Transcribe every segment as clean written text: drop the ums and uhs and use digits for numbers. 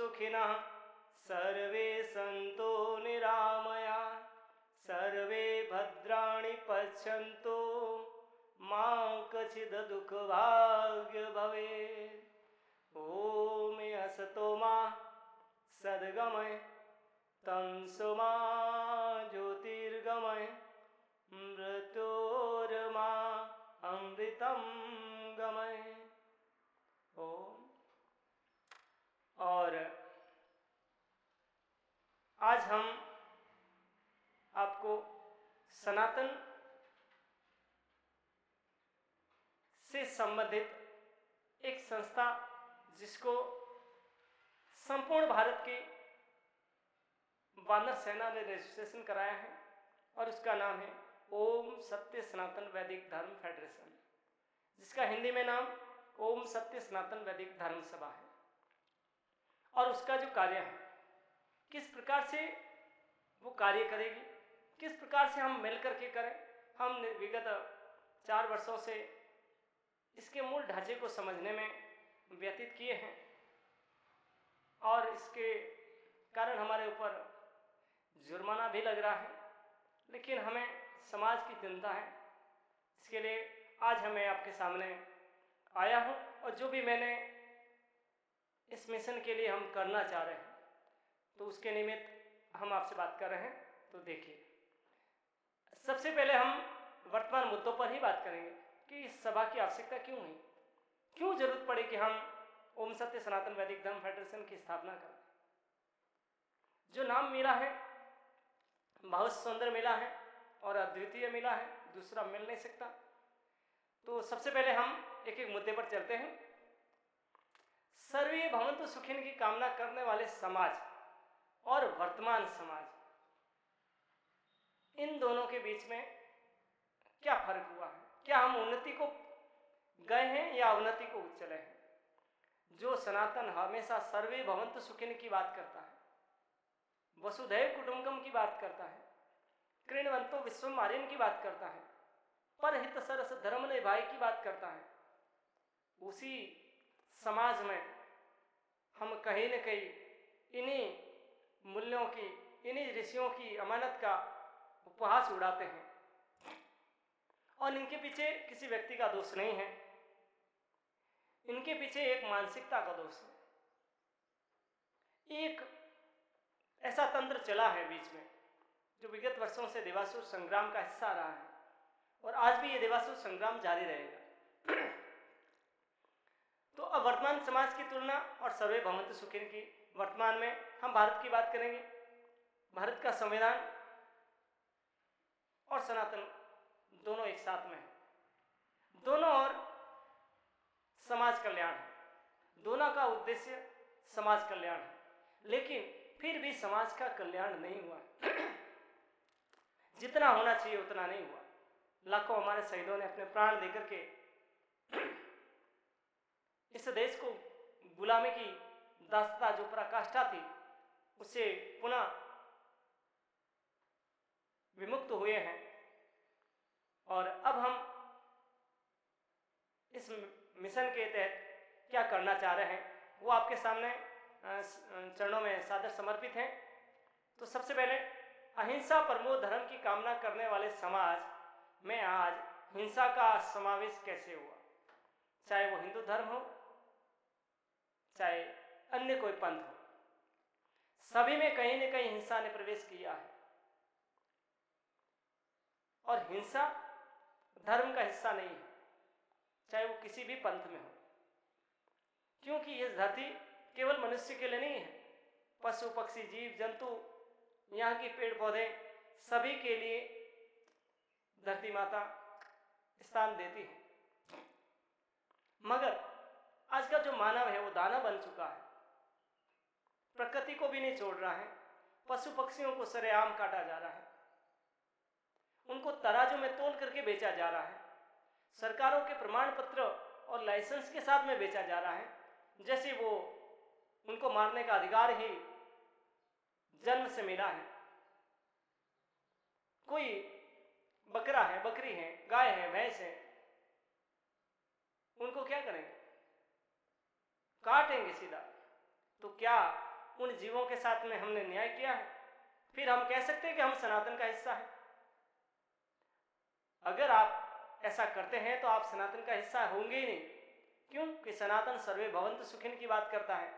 सुखिनः सर्वे सन्तु निरामयाः सर्वे भद्राणि पश्यन्तु मा कचित् दुःखभाग् भवेत्। ॐ असतो मा सद्गमय तमसो मा ज्योतिर्गमय मृत्योर्मा अमृतं गमय। ओम। और आज हम आपको सनातन से संबंधित एक संस्था जिसको संपूर्ण भारत की वानर सेना ने रजिस्ट्रेशन कराया है और उसका नाम है ओम सत्य सनातन वैदिक धर्म फेडरेशन, जिसका हिंदी में नाम ओम सत्य सनातन वैदिक धर्म सभा है। और उसका जो कार्य है, किस प्रकार से वो कार्य करेगी, किस प्रकार से हम मिल करके करें, हम विगत 4 वर्षों से इसके मूल ढांचे को समझने में व्यतीत किए हैं और इसके कारण हमारे ऊपर जुर्माना भी लग रहा है, लेकिन हमें समाज की चिंता है। इसके लिए आज मैं आपके सामने आया हूं और जो भी मैंने इस मिशन के लिए हम करना चाह रहे हैं तो उसके निमित्त हम आपसे बात कर रहे हैं। तो देखिए, सबसे पहले हम वर्तमान मुद्दों पर ही बात करेंगे कि इस सभा की आवश्यकता क्यों हुई, क्यों जरूरत पड़ी कि हम ओम सत्य सनातन वैदिक धर्म फेडरेशन की स्थापना करें। जो नाम मिला है बहुत सुंदर मिला है और अद्वितीय मिला है, दूसरा मिल नहीं सकता। तो सबसे पहले हम एक एक मुद्दे पर चलते हैं। सर्वे भवन्तु सुखिन की कामना करने वाले समाज और वर्तमान समाज, इन दोनों के बीच में क्या फर्क हुआ है? क्या हम उन्नति को गए हैं या अवनति को चले हैं? जो सनातन हमेशा सर्वे भवन्तु सुखिन की बात करता है, वसुधैव कुटुंबकम की बात करता है, कृण्वन्तो विश्वम आर्यम की बात करता है, परहित सरस धर्म निभाई की बात करता है, उसी समाज में हम कहीं न कहीं इन्हीं मूल्यों की, इन्हीं ऋषियों की अमानत का उपहास उड़ाते हैं। और इनके पीछे किसी व्यक्ति का दोष नहीं है, इनके पीछे एक मानसिकता का दोष है। एक ऐसा तंत्र चला है बीच में जो विगत वर्षों से देवासुर संग्राम का हिस्सा रहा है और आज भी ये देवासुर संग्राम जारी रहेगा। तो अब वर्तमान समाज की तुलना और सर्वे भवन्तु सुखिन की, वर्तमान में हम भारत की बात करेंगे। भारत का संविधान और सनातन दोनों एक साथ में है, दोनों और समाज कल्याण है, दोनों का उद्देश्य समाज कल्याण है, लेकिन फिर भी समाज का कल्याण नहीं हुआ। जितना होना चाहिए उतना नहीं हुआ। लाखों हमारे शहीदों ने अपने प्राण देकर के इस देश को गुलामी की दास्ता जो पराकाष्ठा थी उससे पुनः विमुक्त हुए हैं। और अब हम इस मिशन के तहत क्या करना चाह रहे हैं वो आपके सामने चरणों में सादर समर्पित हैं। तो सबसे पहले अहिंसा परमो धर्म की कामना करने वाले समाज में आज हिंसा का समावेश कैसे हुआ? चाहे वो हिंदू धर्म हो, चाहे अन्य कोई पंथ हो, सभी में कहीं न कहीं हिंसा ने प्रवेश किया है। और हिंसा धर्म का हिस्सा नहीं है, चाहे वो किसी भी पंथ में हो, क्योंकि ये धरती केवल मनुष्य के लिए नहीं है, पशु पक्षी जीव जंतु, यहाँ की पेड़ पौधे, सभी के लिए धरती माता स्थान देती है। मगर आज का जो मानव है वो दानव बन चुका है, प्रकृति को भी नहीं छोड़ रहा है, पशु पक्षियों को सरेआम काटा जा रहा है, उनको तराजू में तोल करके बेचा जा रहा है, सरकारों के प्रमाण पत्र और लाइसेंस के साथ में बेचा जा रहा है, जैसे वो उनको मारने का अधिकार ही जन्म से मिला है। कोई बकरा है, बकरी है, गाय है, भैंस है, उनको क्या करेंगे? काटेंगे सीधा। तो क्या उन जीवों के साथ में हमने न्याय किया है, फिर हम कह सकते हैं कि हम सनातन का हिस्सा है। अगर आप ऐसा करते हैं तो आप सनातन का हिस्सा होंगे ही नहीं। क्यों? कि सनातन सर्वे भवन्तु सुखिन की बात करता है,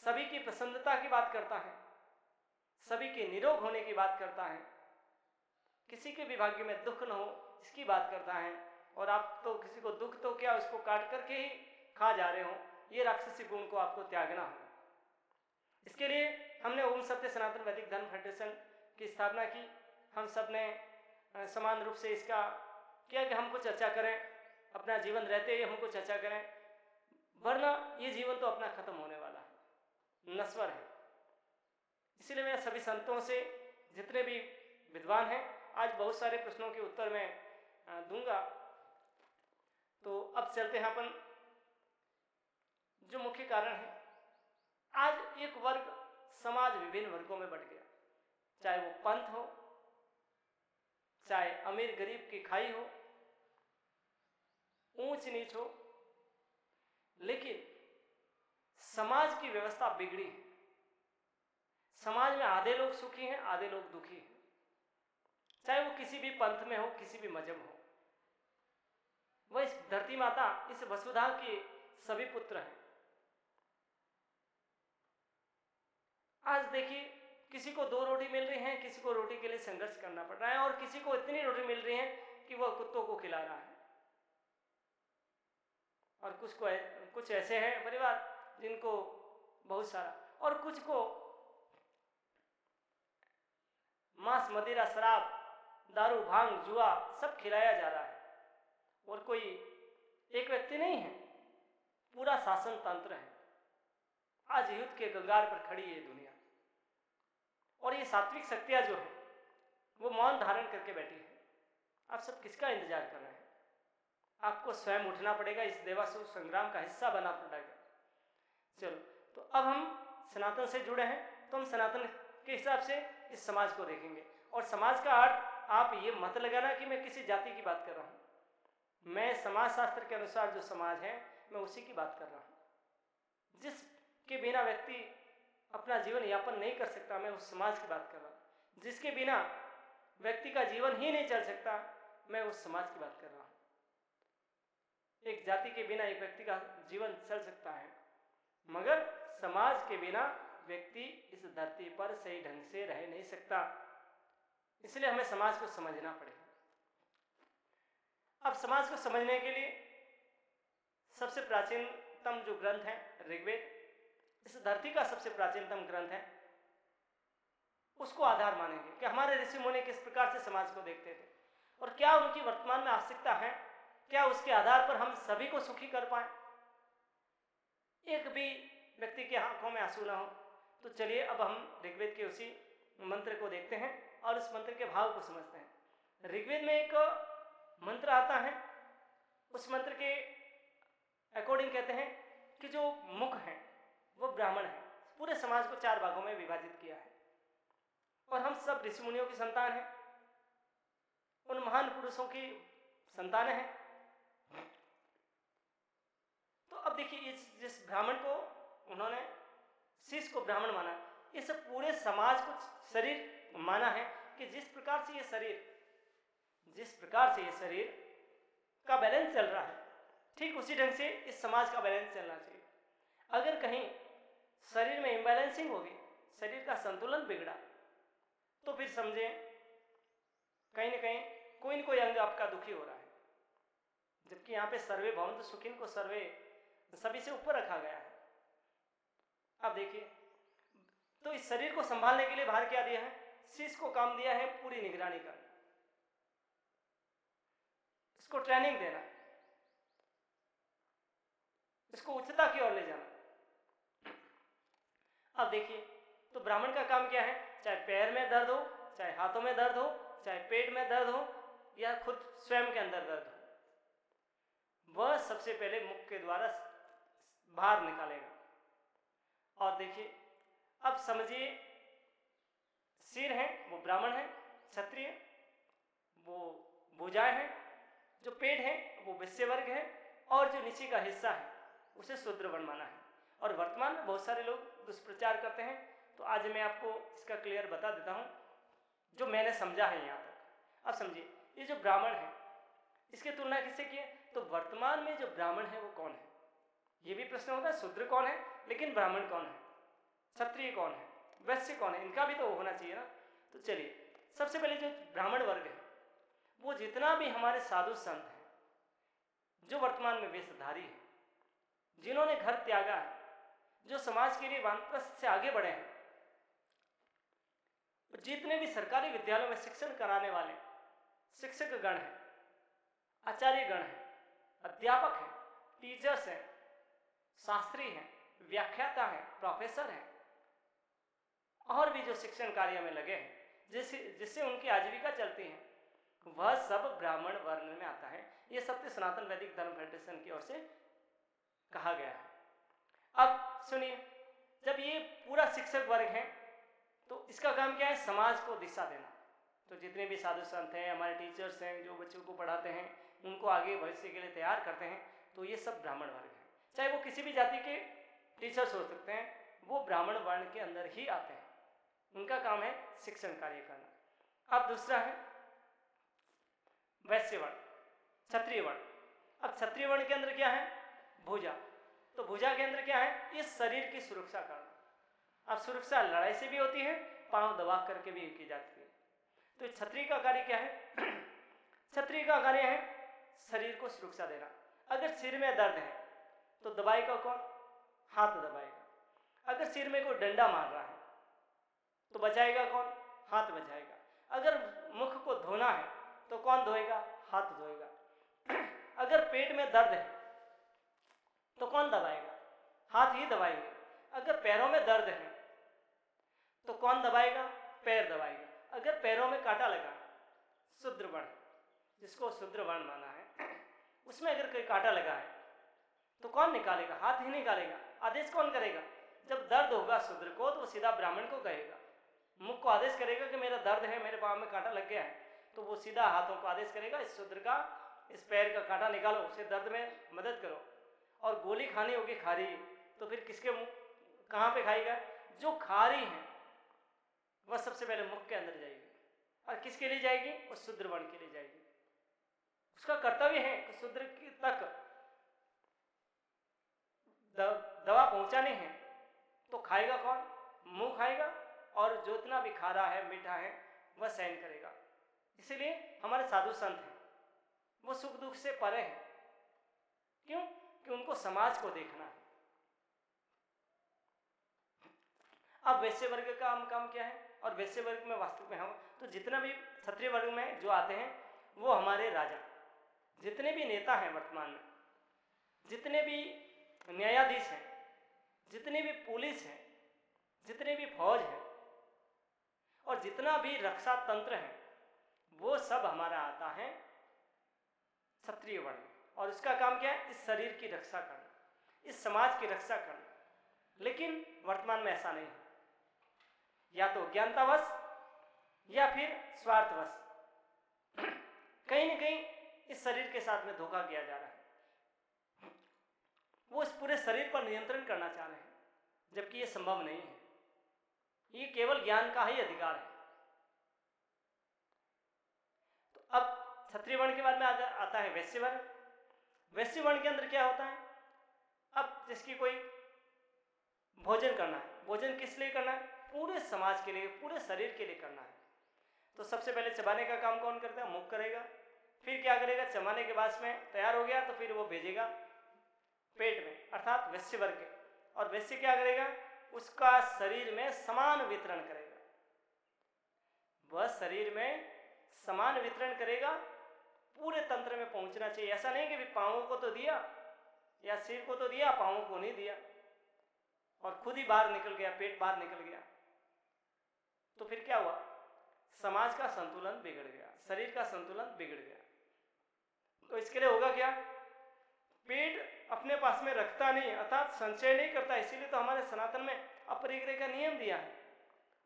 सभी की प्रसन्नता की बात करता है, सभी के निरोग होने की बात करता है, किसी के भी भाग्य में दुख न हो इसकी बात करता है। और आप तो किसी को दुख तो क्या, उसको काट करके ही खा जा रहे हो। ये राक्षसी गुण को आपको त्यागना हो। इसके लिए हमने ओम सत्य सनातन वैदिक धर्म फेडरेशन की स्थापना की। हम सब ने समान रूप से इसका किया कि हम कुछ अच्छा करें, अपना जीवन रहते ही हम कुछ अच्छा करें, वरना ये जीवन तो अपना खत्म होने वाला है, नश्वर है। इसीलिए मैं सभी संतों से, जितने भी विद्वान हैं, आज बहुत सारे प्रश्नों के उत्तर मैं दूंगा। तो अब चलते हैं अपन जो मुख्य कारण है। आज एक वर्ग समाज विभिन्न वर्गों में बंट गया, चाहे वो पंथ हो, चाहे अमीर गरीब की खाई हो, ऊंच नीच हो, लेकिन समाज की व्यवस्था बिगड़ी है। समाज में आधे लोग सुखी हैं, आधे लोग दुखी हैं, चाहे वो किसी भी पंथ में हो, किसी भी मजहब हो। वह इस धरती माता, इस वसुधा के सभी पुत्र हैं। आज देखिए, किसी को 2 रोटी मिल रही हैं, किसी को रोटी के लिए संघर्ष करना पड़ रहा है, और किसी को इतनी रोटी मिल रही है कि वह कुत्तों को खिला रहा है। और कुछ ऐसे हैं परिवार जिनको बहुत सारा, और कुछ को मांस, मदिरा, शराब, दारू, भांग, जुआ सब खिलाया जा रहा है। और कोई एक व्यक्ति नहीं है, पूरा शासन तंत्र है। आज युद्ध के कगार पर खड़ी है दुनिया, और ये सात्विक शक्तियां जो है वो मौन धारण करके बैठी है। आप सब किसका इंतजार कर रहे हैं? आपको स्वयं उठना पड़ेगा, इस देवासुर संग्राम का हिस्सा बना पड़ेगा। चलो, तो अब हम सनातन से जुड़े हैं, तो हम सनातन के हिसाब से इस समाज को देखेंगे। और समाज का अर्थ आप ये मत लगाना कि मैं किसी जाति की बात कर रहा हूं। मैं समाज शास्त्र के अनुसार जो समाज है, मैं उसी की बात कर रहा हूं, जिसके बिना व्यक्ति अपना जीवन यापन नहीं कर सकता। मैं उस समाज की बात कर रहा हूं। जिसके बिना व्यक्ति का जीवन ही नहीं चल सकता, मैं उस समाज की बात कर रहा हूं। एक जाति के बिना एक व्यक्ति का जीवन चल सकता है, मगर समाज के बिना व्यक्ति इस धरती पर सही ढंग से रह नहीं सकता। इसलिए हमें समाज को समझना पड़ेगा। अब समाज को समझने के लिए सबसे प्राचीनतम जो ग्रंथ है ऋग्वेद, इस धरती का सबसे प्राचीनतम ग्रंथ है, उसको आधार मानेंगे कि हमारे ऋषि मुनि किस प्रकार से समाज को देखते थे और क्या उनकी वर्तमान में आवश्यकता है, क्या उसके आधार पर हम सभी को सुखी कर पाए, एक भी व्यक्ति के आंखों में आंसू ना हो। तो चलिए अब हम ऋग्वेद के उसी मंत्र को देखते हैं और उस मंत्र के भाव को समझते हैं। ऋग्वेद में एक मंत्र आता है, उस मंत्र के अकॉर्डिंग कहते हैं कि जो मुख है वो ब्राह्मण है। पूरे समाज को 4 भागों में विभाजित किया है और हम सब ऋषि मुनियों की संतान हैं, उन महान पुरुषों की संतानें हैं। तो अब देखिए, जिस ब्राह्मण को उन्होंने शीश को ब्राह्मण माना, इस पूरे समाज को शरीर माना है कि जिस प्रकार से ये शरीर का बैलेंस चल रहा है, ठीक उसी ढंग से इस समाज का बैलेंस चलना चाहिए। अगर कहीं शरीर में इम्बैलेंसिंग होगी, शरीर का संतुलन बिगड़ा, तो फिर समझें कहीं ना कहीं कोई न कोई अंग आपका दुखी हो रहा है। जबकि यहाँ पे सर्वे भवन्तु सुखिन को सभी से ऊपर रखा गया है। अब देखिए, तो इस शरीर को संभालने के लिए बाहर क्या दिया है? शीश को काम दिया है पूरी निगरानी करना, इसको ट्रेनिंग देना, इसको उच्चता की ओर ले जाना। अब देखिए, तो ब्राह्मण का काम क्या है? चाहे पैर में दर्द हो, चाहे हाथों में दर्द हो, चाहे पेट में दर्द हो, या खुद स्वयं के अंदर दर्द हो, वह सबसे पहले मुख के द्वारा बाहर निकालेगा। और देखिए, अब समझिए, सिर है वो ब्राह्मण है, क्षत्रिय, वो भुजाएं हैं, जो पेट है वो वैश्य वर्ग है, और जो नीचे का हिस्सा है उसे शूद्र वर्ण माना है। और वर्तमान में बहुत सारे लोग दुष्प्रचार करते हैं। तो आज मैं आपको इसका क्लियर बता देता हूँ जो मैंने समझा है यहाँ तक। अब समझिए, ये जो ब्राह्मण है इसकी तुलना किससे की है? तो वर्तमान में जो ब्राह्मण है वो कौन है? ये भी प्रश्न होता है, शूद्र कौन है, लेकिन ब्राह्मण कौन है, क्षत्रिय कौन है, वैश्य कौन है, इनका भी तो होना चाहिए ना। तो चलिए, सबसे पहले जो ब्राह्मण वर्ग है वो जितना भी हमारे साधु संत हैं जो वर्तमान में वेशधारी है, जिन्होंने घर त्यागा है, जो समाज के लिए वानप्रस्थ से आगे बढ़े हैं, जितने भी सरकारी विद्यालयों में शिक्षण कराने वाले शिक्षक गण हैं, आचार्य गण हैं, अध्यापक हैं, टीचर्स हैं, शास्त्री हैं, व्याख्याता हैं, प्रोफेसर हैं, और भी जो शिक्षण कार्य में लगे हैं जिससे उनकी आजीविका चलती है, वह सब ब्राह्मण वर्ण में आता है। यह सत्य सनातन वैदिक धर्म फेडरेशन की ओर से कहा गया है। अब सुनिए, जब ये पूरा शिक्षक वर्ग है तो इसका काम क्या है? समाज को दिशा देना। तो जितने भी साधु संत हैं, हमारे टीचर्स हैं, जो बच्चों को पढ़ाते हैं, उनको आगे भविष्य के लिए तैयार करते हैं, तो ये सब ब्राह्मण वर्ग है। चाहे वो किसी भी जाति के टीचर्स हो सकते हैं, वो ब्राह्मण वर्ण के अंदर ही आते हैं, उनका काम है शिक्षण कार्य करना। अब दूसरा है वैश्य वर्ण, क्षत्रिय वर्ण। अब क्षत्रिय वर्ण के अंदर क्या है? भुजा। तो भुजा के अंदर क्या है? इस शरीर की सुरक्षा करना। अब सुरक्षा लड़ाई से भी होती है, पांव दबा करके भी की जाती है। तो क्षत्रिय का कार्य क्या है? क्षत्रिय का कार्य है शरीर को सुरक्षा देना। अगर सिर में दर्द है तो दबाएगा कौन? हाथ दबाएगा। अगर सिर में कोई डंडा मार रहा है तो बचाएगा कौन? हाथ बचाएगा। अगर मुख को धोना है तो कौन धोएगा? हाथ धोएगा। अगर पेट में दर्द है तो कौन दबाएगा? हाथ ही दबाएंगे। अगर पैरों में दर्द है तो कौन दबाएगा? पैर दबाएगा। अगर पैरों में कांटा लगा, शूद्र वर्ण, जिसको शूद्र वर्ण माना है, उसमें अगर कोई कांटा लगा है तो कौन निकालेगा? हाथ ही निकालेगा। आदेश कौन करेगा? जब दर्द होगा शूद्र को तो वो सीधा ब्राह्मण को कहेगा, मुख को आदेश करेगा कि मेरा दर्द है, मेरे पाँव में कांटा लग गया है, तो वो सीधा हाथों को आदेश करेगा, इस शूद्र का इस पैर का कांटा निकालो, उसे दर्द में मदद करो। और गोली खानी होगी खारी, तो फिर किसके मुंह, कहाँ पे खाएगा? जो खारी है वह सबसे पहले मुख के अंदर जाएगी। और किसके लिए जाएगी? उस शूद्र वर्ण के लिए जाएगी। उसका कर्तव्य है कि शूद्र तक दवा पहुंचाने हैं। तो खाएगा कौन? मुंह खाएगा, और जो इतना भी खारा है, मीठा है, वह सहन करेगा। इसीलिए हमारे साधु संत हैं वो सुख दुख से परे हैं। क्यों? कि उनको समाज को देखना है। अब वैश्य वर्ग का काम क्या है? और वैश्य वर्ग में वास्तव में हम तो जितना भी क्षत्रिय वर्ग में जो आते हैं वो हमारे राजा, जितने भी नेता हैं वर्तमान में, जितने भी न्यायाधीश हैं, जितने भी पुलिस हैं, जितने भी फौज हैं, और जितना भी रक्षा तंत्र है, वो सब हमारा आता है क्षत्रिय वर्ण। और इसका काम क्या है? इस शरीर की रक्षा करना, इस समाज की रक्षा करना। लेकिन वर्तमान में ऐसा नहीं है, या तो ज्ञानतावश या फिर स्वार्थवश कहीं न कहीं इस शरीर के साथ में धोखा किया जा रहा है। वो इस पूरे शरीर पर नियंत्रण करना चाह रहे हैं, जबकि ये संभव नहीं है। ये केवल ज्ञान का ही अधिकार है। तो अब क्षत्रिय वर्ण के बाद में आता है वैश्य वर्ण। वैश्य वर्ण के अंदर क्या होता है? अब जिसकी कोई भोजन करना है, भोजन किस लिए करना है? पूरे समाज के लिए, पूरे शरीर के लिए करना है। तो सबसे पहले चबाने का काम कौन करता है? मुख करेगा। फिर क्या करेगा? चबाने के बाद में तैयार हो गया तो फिर वो भेजेगा पेट में, अर्थात वैश्य वर्ग के। और वैश्य क्या करेगा? उसका शरीर में समान वितरण करेगा। वह शरीर में समान वितरण करेगा, पूरे तंत्र में पहुंचना चाहिए। ऐसा नहीं कि पांवों को तो दिया या सिर को तो दिया, पांवों को नहीं दिया और खुद ही बाहर निकल गया, पेट बाहर निकल गया, तो फिर क्या हुआ? समाज का संतुलन बिगड़ गया, शरीर का संतुलन बिगड़ गया। तो इसके लिए होगा क्या? पेट अपने पास में रखता नहीं, अर्थात संचय नहीं करता। इसीलिए तो हमारे सनातन में अपरिग्रह का नियम दिया है,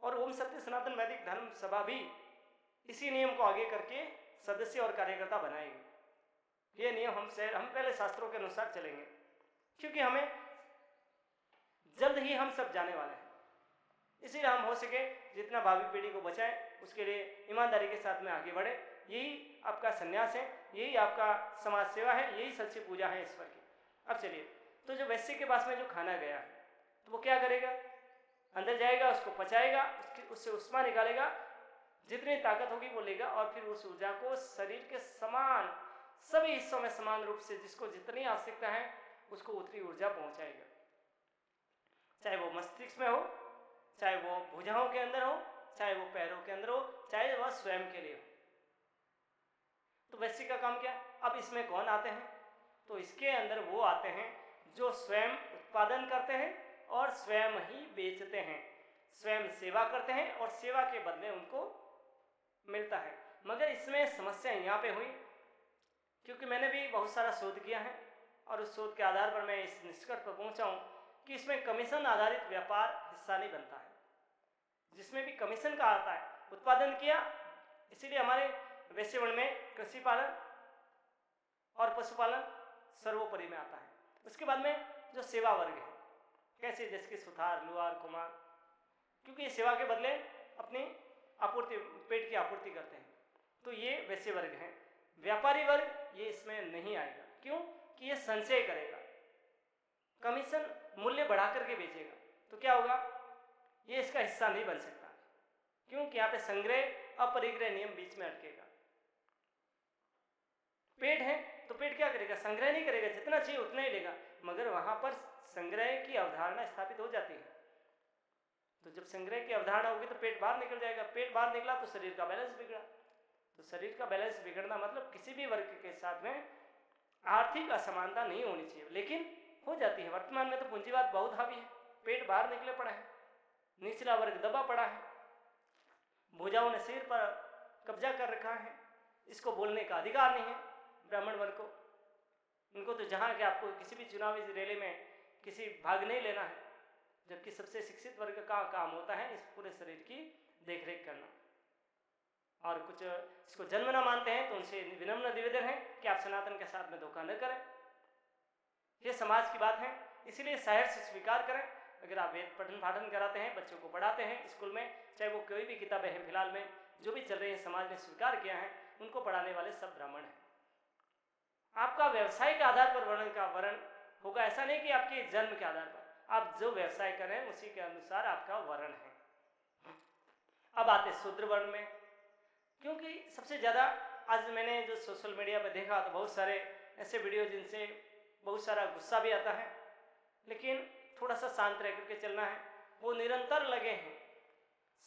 और ओम सत्य सनातन वैदिक धर्म सभा भी इसी नियम को आगे करके सदस्य और कार्यकर्ता बनाएगी। ये नियम हम पहले शास्त्रों के अनुसार चलेंगे, क्योंकि हमें जल्द ही हम सब जाने वाले हैं। इसीलिए हम हो सके जितना भावी पीढ़ी को बचाएं, उसके लिए ईमानदारी के साथ में आगे बढ़े। यही आपका संन्यास है, यही आपका समाज सेवा है, यही सच्ची पूजा है ईश्वर की। अब चलिए, तो जो वैश्य के पास में जो खाना गया है तो वो क्या करेगा? अंदर जाएगा, उसको पचाएगा, उससे उष्मा निकालेगा, जितनी ताकत होगी वो लेगा और फिर उस ऊर्जा को शरीर के समान सभी हिस्सों में समान रूप से जिसको जितनी आवश्यकता है उसको उतनी ऊर्जा पहुंचाएगा। चाहे वो मस्तिष्क में हो, चाहे वो भुजाओं के अंदर हो, चाहे वो पैरों के अंदर हो, चाहे वह स्वयं के लिए हो। तो वैश्य का काम क्या? अब इसमें कौन आते हैं? तो इसके अंदर वो आते हैं जो स्वयं उत्पादन करते हैं और स्वयं ही बेचते हैं, स्वयं सेवा करते हैं और सेवा के बदले उनको मिलता है। मगर इसमें समस्या यहाँ पे हुई, क्योंकि मैंने भी बहुत सारा शोध किया है और उस शोध के आधार पर मैं इस निष्कर्ष पर पहुंचा हूँ कि इसमें कमीशन आधारित व्यापार हिस्सा नहीं बनता है। जिसमें भी कमीशन का आता है, उत्पादन किया, इसीलिए हमारे वैश्यवर्ण में कृषि पालन और पशुपालन सर्वोपरि में आता है। उसके बाद में जो सेवा वर्ग है, कैसे जैसे कि सुथार, लुहार, कुम्हार, क्योंकि ये सेवा के बदले अपनी आपूर्ति, पेट की आपूर्ति करते हैं, तो ये वैश्य वर्ग हैं। व्यापारी वर्ग ये इसमें नहीं आएगा। क्यों? कि ये संचय करेगा, कमीशन मूल्य बढ़ा करके बेचेगा, तो क्या होगा? ये इसका हिस्सा नहीं बन सकता, क्योंकि यहाँ पे संग्रह अपरिग्रह नियम बीच में अटकेगा। पेट है तो पेट क्या करेगा? संग्रह नहीं करेगा, जितना चाहिए उतना ही लेगा, मगर वहां पर संग्रह की अवधारणा स्थापित हो जाती है। तो जब संग्रह की अवधारणा होगी तो पेट बाहर निकल जाएगा, पेट बाहर निकला तो शरीर का बैलेंस बिगड़ा। तो शरीर का बैलेंस बिगड़ना मतलब किसी भी वर्ग के साथ में आर्थिक असमानता नहीं होनी चाहिए, लेकिन हो जाती है। वर्तमान में तो पूंजीवाद बहुत हावी है, पेट बाहर निकले पड़ा है, निचला वर्ग दबा पड़ा है, भुजाओं ने सिर पर कब्जा कर रखा है, इसको बोलने का अधिकार नहीं है ब्राह्मण वर्ग को। उनको तो जहाँ के आपको किसी भी चुनावी रैली में किसी भाग नहीं लेना है, जबकि सबसे शिक्षित वर्ग का काम होता है इस पूरे शरीर की देखरेख करना। और कुछ इसको जन्म न मानते हैं तो उनसे विनम्र निवेदन है कि आप सनातन के साथ में धोखा न करें। ये समाज की बात है, इसीलिए शहर से स्वीकार करें। अगर आप वेद पठन पाठन कराते हैं, बच्चों को पढ़ाते हैं स्कूल में, चाहे वो कोई भी किताबें हैं फिलहाल में जो भी चल रही है, समाज ने स्वीकार किया है, उनको पढ़ाने वाले सब ब्राह्मण हैं। आपका व्यवसाय के आधार पर वर्ण होगा, ऐसा नहीं कि आपके जन्म के आधार पर। आप जो व्यवसाय कर रहे हैं उसी के अनुसार आपका वर्ण है। अब आते शूद्र वर्ण में, क्योंकि सबसे ज़्यादा आज मैंने जो सोशल मीडिया पर देखा तो बहुत सारे ऐसे वीडियो जिनसे बहुत सारा गुस्सा भी आता है, लेकिन थोड़ा सा शांत रह करके चलना है। वो निरंतर लगे हैं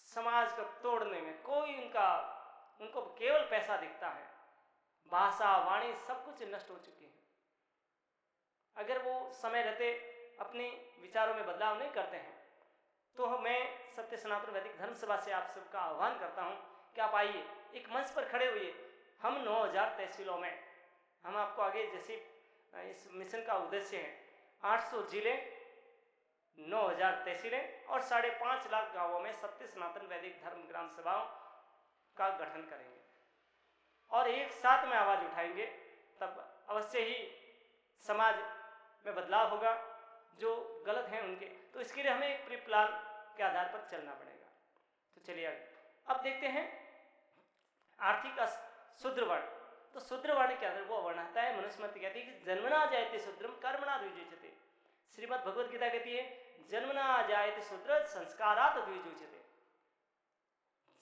समाज को तोड़ने में, कोई उनको केवल पैसा दिखता है, भाषा, वाणी सब कुछ नष्ट हो चुकी है। अगर वो समय रहते अपने विचारों में बदलाव नहीं करते हैं तो मैं सत्य सनातन वैदिक धर्म सभा से आप सबका आह्वान करता हूं कि आप आइए, एक मंच पर खड़े हुए। हम 9000 तहसीलों में, हम आपको आगे जैसे इस मिशन का उद्देश्य है 800 जिले, 9000 तहसीलें और 5.5 लाख गांवों में सत्य सनातन वैदिक धर्म ग्राम सभाओं का गठन करेंगे और एक साथ में आवाज उठाएंगे, तब अवश्य ही समाज में बदलाव होगा जो गलत हैं उनके। तो इसके लिए हमें एक प्री प्लान के आधार पर चलना पड़ेगा। तो चलिए अब देखते हैं आर्थिक शूद्र वर्ण। तो शूद्र वर्ण के अंदर वो वर्ण आता है, मनुस्मृति कहती है कि जन्मना जायते शूद्रम कर्मणा द्विजुच्यते। श्रीमद् भगवद गीता कहती है जन्मना जायते शूद्र संस्कारात् द्विजुच्यते।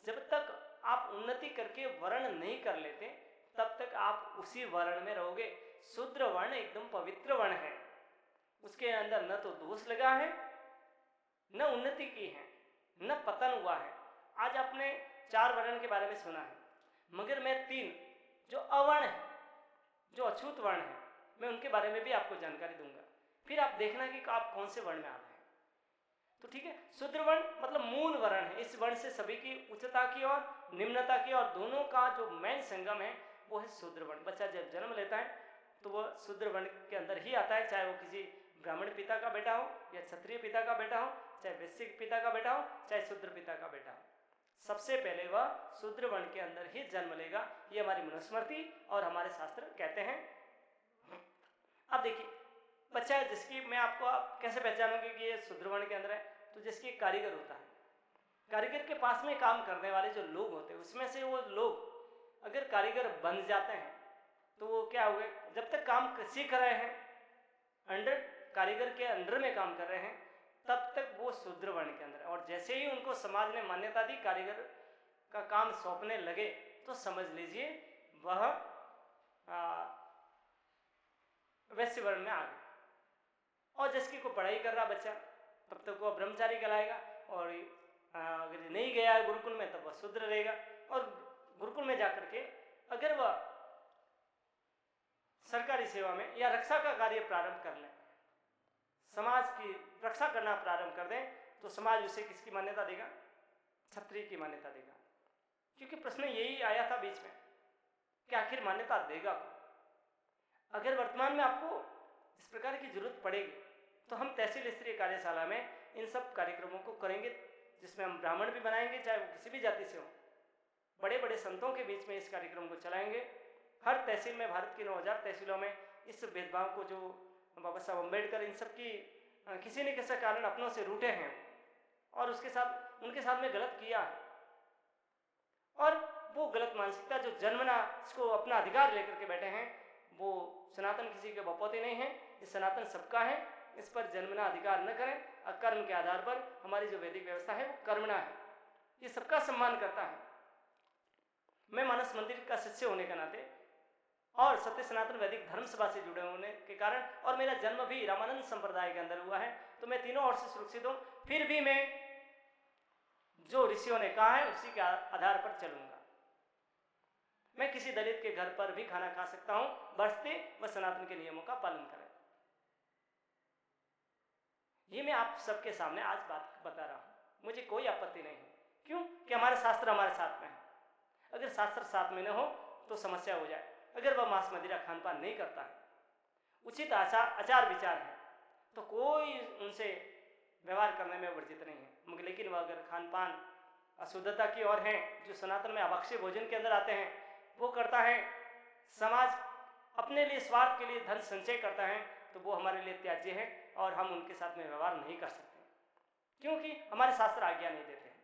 जब तक आप उन्नति करके वर्ण नहीं कर लेते तब तक आप उसी वर्ण में रहोगे। शूद्र वर्ण एकदम पवित्र वर्ण है, उसके अंदर न तो दोष लगा है, न उन्नति की है, न पतन हुआ है। आज आपने 4 वर्ण के बारे में सुना है, मगर मैं 3 जो अवर्ण है, जो अछूत वर्ण है, मैं उनके बारे में भी आपको जानकारी दूंगा। फिर आप देखना कि आप कौन से वर्ण में आ रहे हैं। तो ठीक है, शूद्र वर्ण मतलब मूल वर्ण है। इस वर्ण से सभी की उच्चता की और निम्नता की और दोनों का जो मेन संगम है वो है शूद्र वर्ण। बच्चा जब जन्म लेता है तो वह शूद्र वर्ण के अंदर ही आता है, चाहे वो किसी ब्राह्मण पिता का बेटा हो या क्षत्रिय पिता का बेटा हो, चाहे वैश्य पिता का बेटा हो, चाहे शूद्र पिता का बेटा हो, सबसे पहले वह शूद्र वर्ण के अंदर ही जन्म लेगा। ये हमारी मनुस्मृति और हमारे शास्त्र कहते हैं। अब देखिए, बच्चा है जिसकी मैं आपको आप कैसे पहचानूंगी कि ये शूद्र वर्ण के अंदर है, तो जिसकी एक कारीगर होता है, कारीगर के पास में काम करने वाले जो लोग होते हैं उसमें से वो लोग अगर कारीगर बन जाते हैं तो वो क्या हुए, जब तक काम सीख रहे हैं अंडर कारीगर के अंडर में काम कर रहे हैं तब तक वो शूद्र वर्ण के अंदर है। और जैसे ही उनको समाज ने मान्यता दी, कारीगर का काम सौंपने लगे, तो समझ लीजिए वह वैश्य वर्ण में आ गए। और जिसकी को पढ़ाई कर रहा बच्चा तब तक वो ब्रह्मचारी कहलाएगा, और अगर नहीं गया है गुरुकुल में तब वह शूद्र रहेगा। और गुरुकुल में जाकर के अगर वह सरकारी सेवा में या रक्षा का कार्य प्रारंभ कर लें, समाज की रक्षा करना प्रारंभ कर दें, तो समाज उसे किसकी मान्यता देगा? क्षत्रिय की मान्यता देगा। क्योंकि प्रश्न यही आया था बीच में कि आखिर मान्यता देगा कौन। अगर वर्तमान में आपको इस प्रकार की जरूरत पड़ेगी तो हम तहसील स्तरीय कार्यशाला में इन सब कार्यक्रमों को करेंगे, जिसमें हम ब्राह्मण भी बनाएंगे, चाहे वो किसी भी जाति से हो। बड़े बड़े संतों के बीच में इस कार्यक्रम को चलाएंगे। हर तहसील में, भारत की 9000 तहसीलों में इस भेदभाव को, जो बाबा साहब अम्बेडकर इन सब की किसी न किसी कारण अपनों से रूठे हैं और उसके साथ उनके साथ में गलत किया है, और वो गलत मानसिकता जो जन्मना इसको अपना अधिकार लेकर के बैठे हैं, वो सनातन किसी के बपौते नहीं है, ये सनातन सबका है। इस पर जन्मना अधिकार न करें। कर्म के आधार पर हमारी जो वैदिक व्यवस्था है वो कर्मणा है, ये सबका सम्मान करता है। मैं मानस मंदिर का शिष्य होने के नाते और सत्य सनातन वैदिक धर्म सभा से जुड़े होने के कारण, और मेरा जन्म भी रामानंद संप्रदाय के अंदर हुआ है, तो मैं तीनों ओर से सुरक्षित हूं। फिर भी मैं जो ऋषियों ने कहा है उसी के आधार पर चलूंगा। मैं किसी दलित के घर पर भी खाना खा सकता हूं, बशर्ते वह सनातन के नियमों का पालन करें। ये मैं आप सबके सामने आज बात बता रहा हूं, मुझे कोई आपत्ति नहीं है। क्यों? कि हमारे शास्त्र हमारे साथ में है। अगर शास्त्र साथ में न हो तो समस्या हो जाए। अगर वह मांस मदिरा खान पान नहीं करता है, उचित आचार विचार है, तो कोई उनसे व्यवहार करने में वर्जित नहीं है। लेकिन वह अगर खान पान अशुद्धता की ओर है, जो सनातन में अभक्ष्य भोजन के अंदर आते हैं, वो करता है, समाज अपने लिए स्वार्थ के लिए धन संचय करता है, तो वो हमारे लिए त्याज्य है और हम उनके साथ में व्यवहार नहीं कर सकते, क्योंकि हमारे शास्त्र आज्ञा नहीं देते हैं।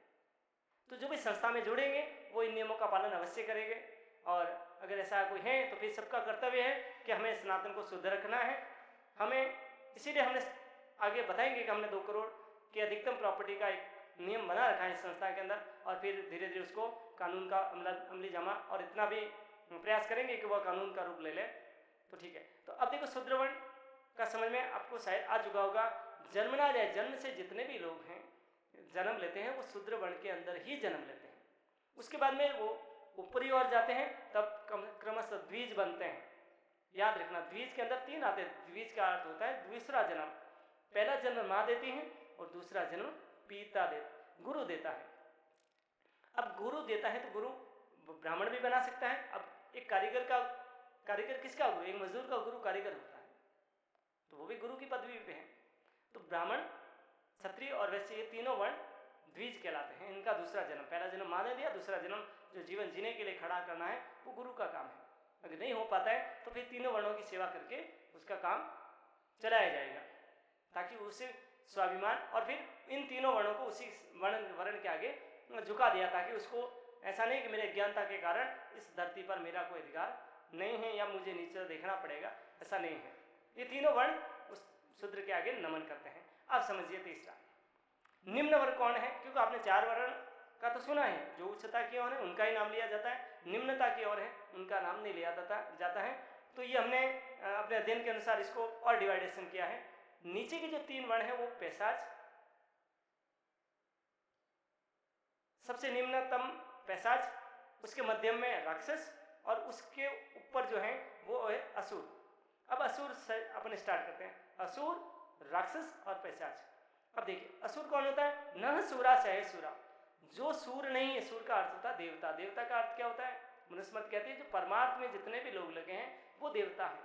तो जो भी संस्था में जुड़ेंगे वो इन नियमों का पालन अवश्य करेंगे। और अगर ऐसा कोई है तो फिर सबका कर्तव्य है कि हमें सनातन को शुद्ध रखना है। हमें इसीलिए हमने आगे बताएंगे कि हमने 2 करोड़ की अधिकतम प्रॉपर्टी का एक नियम बना रखा है इस संस्था के अंदर, और फिर धीरे धीरे उसको कानून का अमली जामा, और इतना भी प्रयास करेंगे कि वह कानून का रूप ले ले, तो ठीक है। तो अब देखो, शूद्र वर्ण का समझ में आपको शायद आ चुका होगा। जन्मना जाए, जन्म से जितने भी लोग हैं जन्म लेते हैं वो शूद्र वर्ण के अंदर ही जन्म लेते हैं। उसके बाद में वो ऊपरी ओर जाते हैं, तब क्रमशः द्विज बनते हैं। याद रखना, द्विज के अंदर 3 आते हैं। द्विज का अर्थ होता है दूसरा जन्म। पहला जन्म माँ देती है और दूसरा जन्म पिता गुरु देता है। अब गुरु देता है तो गुरु ब्राह्मण भी बना सकता है। अब एक कारीगर किसका गुरु? एक मजदूर का गुरु कारीगर होता है, तो वो भी गुरु की पदवी पे है। तो ब्राह्मण, क्षत्रिय और वैश्य, ये तीनों वर्ण द्विज कहलाते हैं। इनका दूसरा जन्म, पहला जन्म माँ ने दिया, दूसरा जन्म जो जीवन जीने के लिए खड़ा करना है वो गुरु का काम है। अगर नहीं हो पाता है तो फिर तीनों वर्णों की सेवा करके उसका काम चलाया जाएगा, ताकि उसे स्वाभिमान, और फिर इन तीनों वर्णों को उसी वर्ण के आगे झुका दिया, ताकि उसको ऐसा नहीं कि मेरे अज्ञानता के कारण इस धरती पर मेरा कोई अधिकार नहीं है या मुझे नीचे देखना पड़ेगा, ऐसा नहीं है। ये तीनों वर्ण उस शूद्र के आगे नमन करते हैं। अब समझिए तीसरा, निम्न वर्ण कौन है? क्योंकि आपने 4 वर्ण का तो सुना है, जो उच्चता की ओर है उनका ही नाम लिया जाता है, निम्नता की ओर है उनका नाम नहीं लिया जाता है। तो ये हमने अपने अध्ययन के अनुसार इसको और डिवाइडेशन किया है। नीचे के जो 3 वर्ण है वो पैशाच, सबसे निम्नतम पैशाच, उसके मध्यम में राक्षस, और उसके ऊपर जो है वो है असुर। अब असुर से अपन स्टार्ट करते हैं, असुर, राक्षस और पैशाच। अब देखिए, असुर कौन होता है? न सूरा चाहे सूरा, जो सूर नहीं है। सूर का अर्थ होता है देवता। देवता का अर्थ क्या होता है? मनुस्मृति कहती है जो परमार्थ में जितने भी लोग लगे हैं वो देवता है।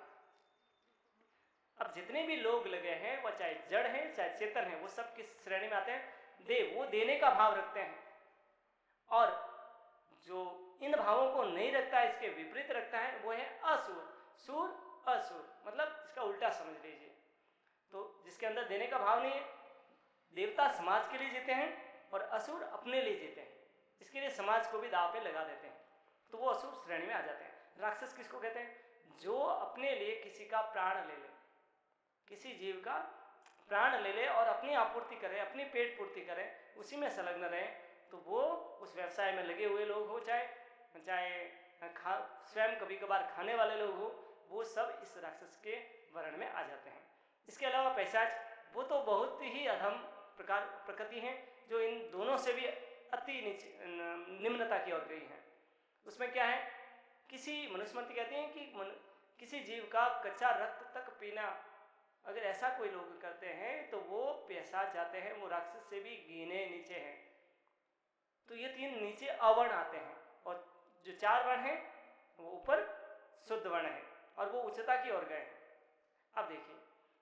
अब जितने भी लोग लगे हैं, वो चाहे जड़ है चाहे चेतन है, वो सब किस श्रेणी में आते हैं? देव। वो देने का भाव रखते हैं, और जो इन भावों को नहीं रखता है, इसके विपरीत रखता है, वो है असुर। सूर असुर, मतलब इसका उल्टा समझ लीजिए। इसके अंदर देने का भाव नहीं है। देवता समाज के लिए जीते हैं और असुर अपने लिए जीते हैं, इसके लिए समाज को भी दाव पे लगा देते हैं, तो वो असुर श्रेणी में आ जाते हैं। राक्षस किसको कहते हैं? जो अपने लिए किसी का प्राण ले ले, किसी जीव का प्राण ले ले और अपनी आपूर्ति करे, अपनी पेट पूर्ति करे, उसी में संलग्न रहे, तो वो उस व्यवसाय में लगे हुए लोग हो, चाहे स्वयं कभी कभार खाने वाले लोग हो, वो सब इस राक्षस के वर्ण में आ जाते हैं। इसके अलावा पैशाच, वो तो बहुत ही अधम प्रकृति हैं, जो इन दोनों से भी अति निम्नता की ओर गई है। उसमें क्या है, किसी मनुस्मृति कहती है कि किसी जीव का कच्चा रक्त तक पीना अगर ऐसा कोई लोग करते हैं तो वो पैशाच जाते हैं, वो राक्षस से भी गिने नीचे हैं। तो ये 3 नीचे अवर्ण आते हैं और जो 4 वर्ण हैं वो ऊपर शुद्ध वर्ण है और वो उच्चता की ओर गए हैं। अब देखिए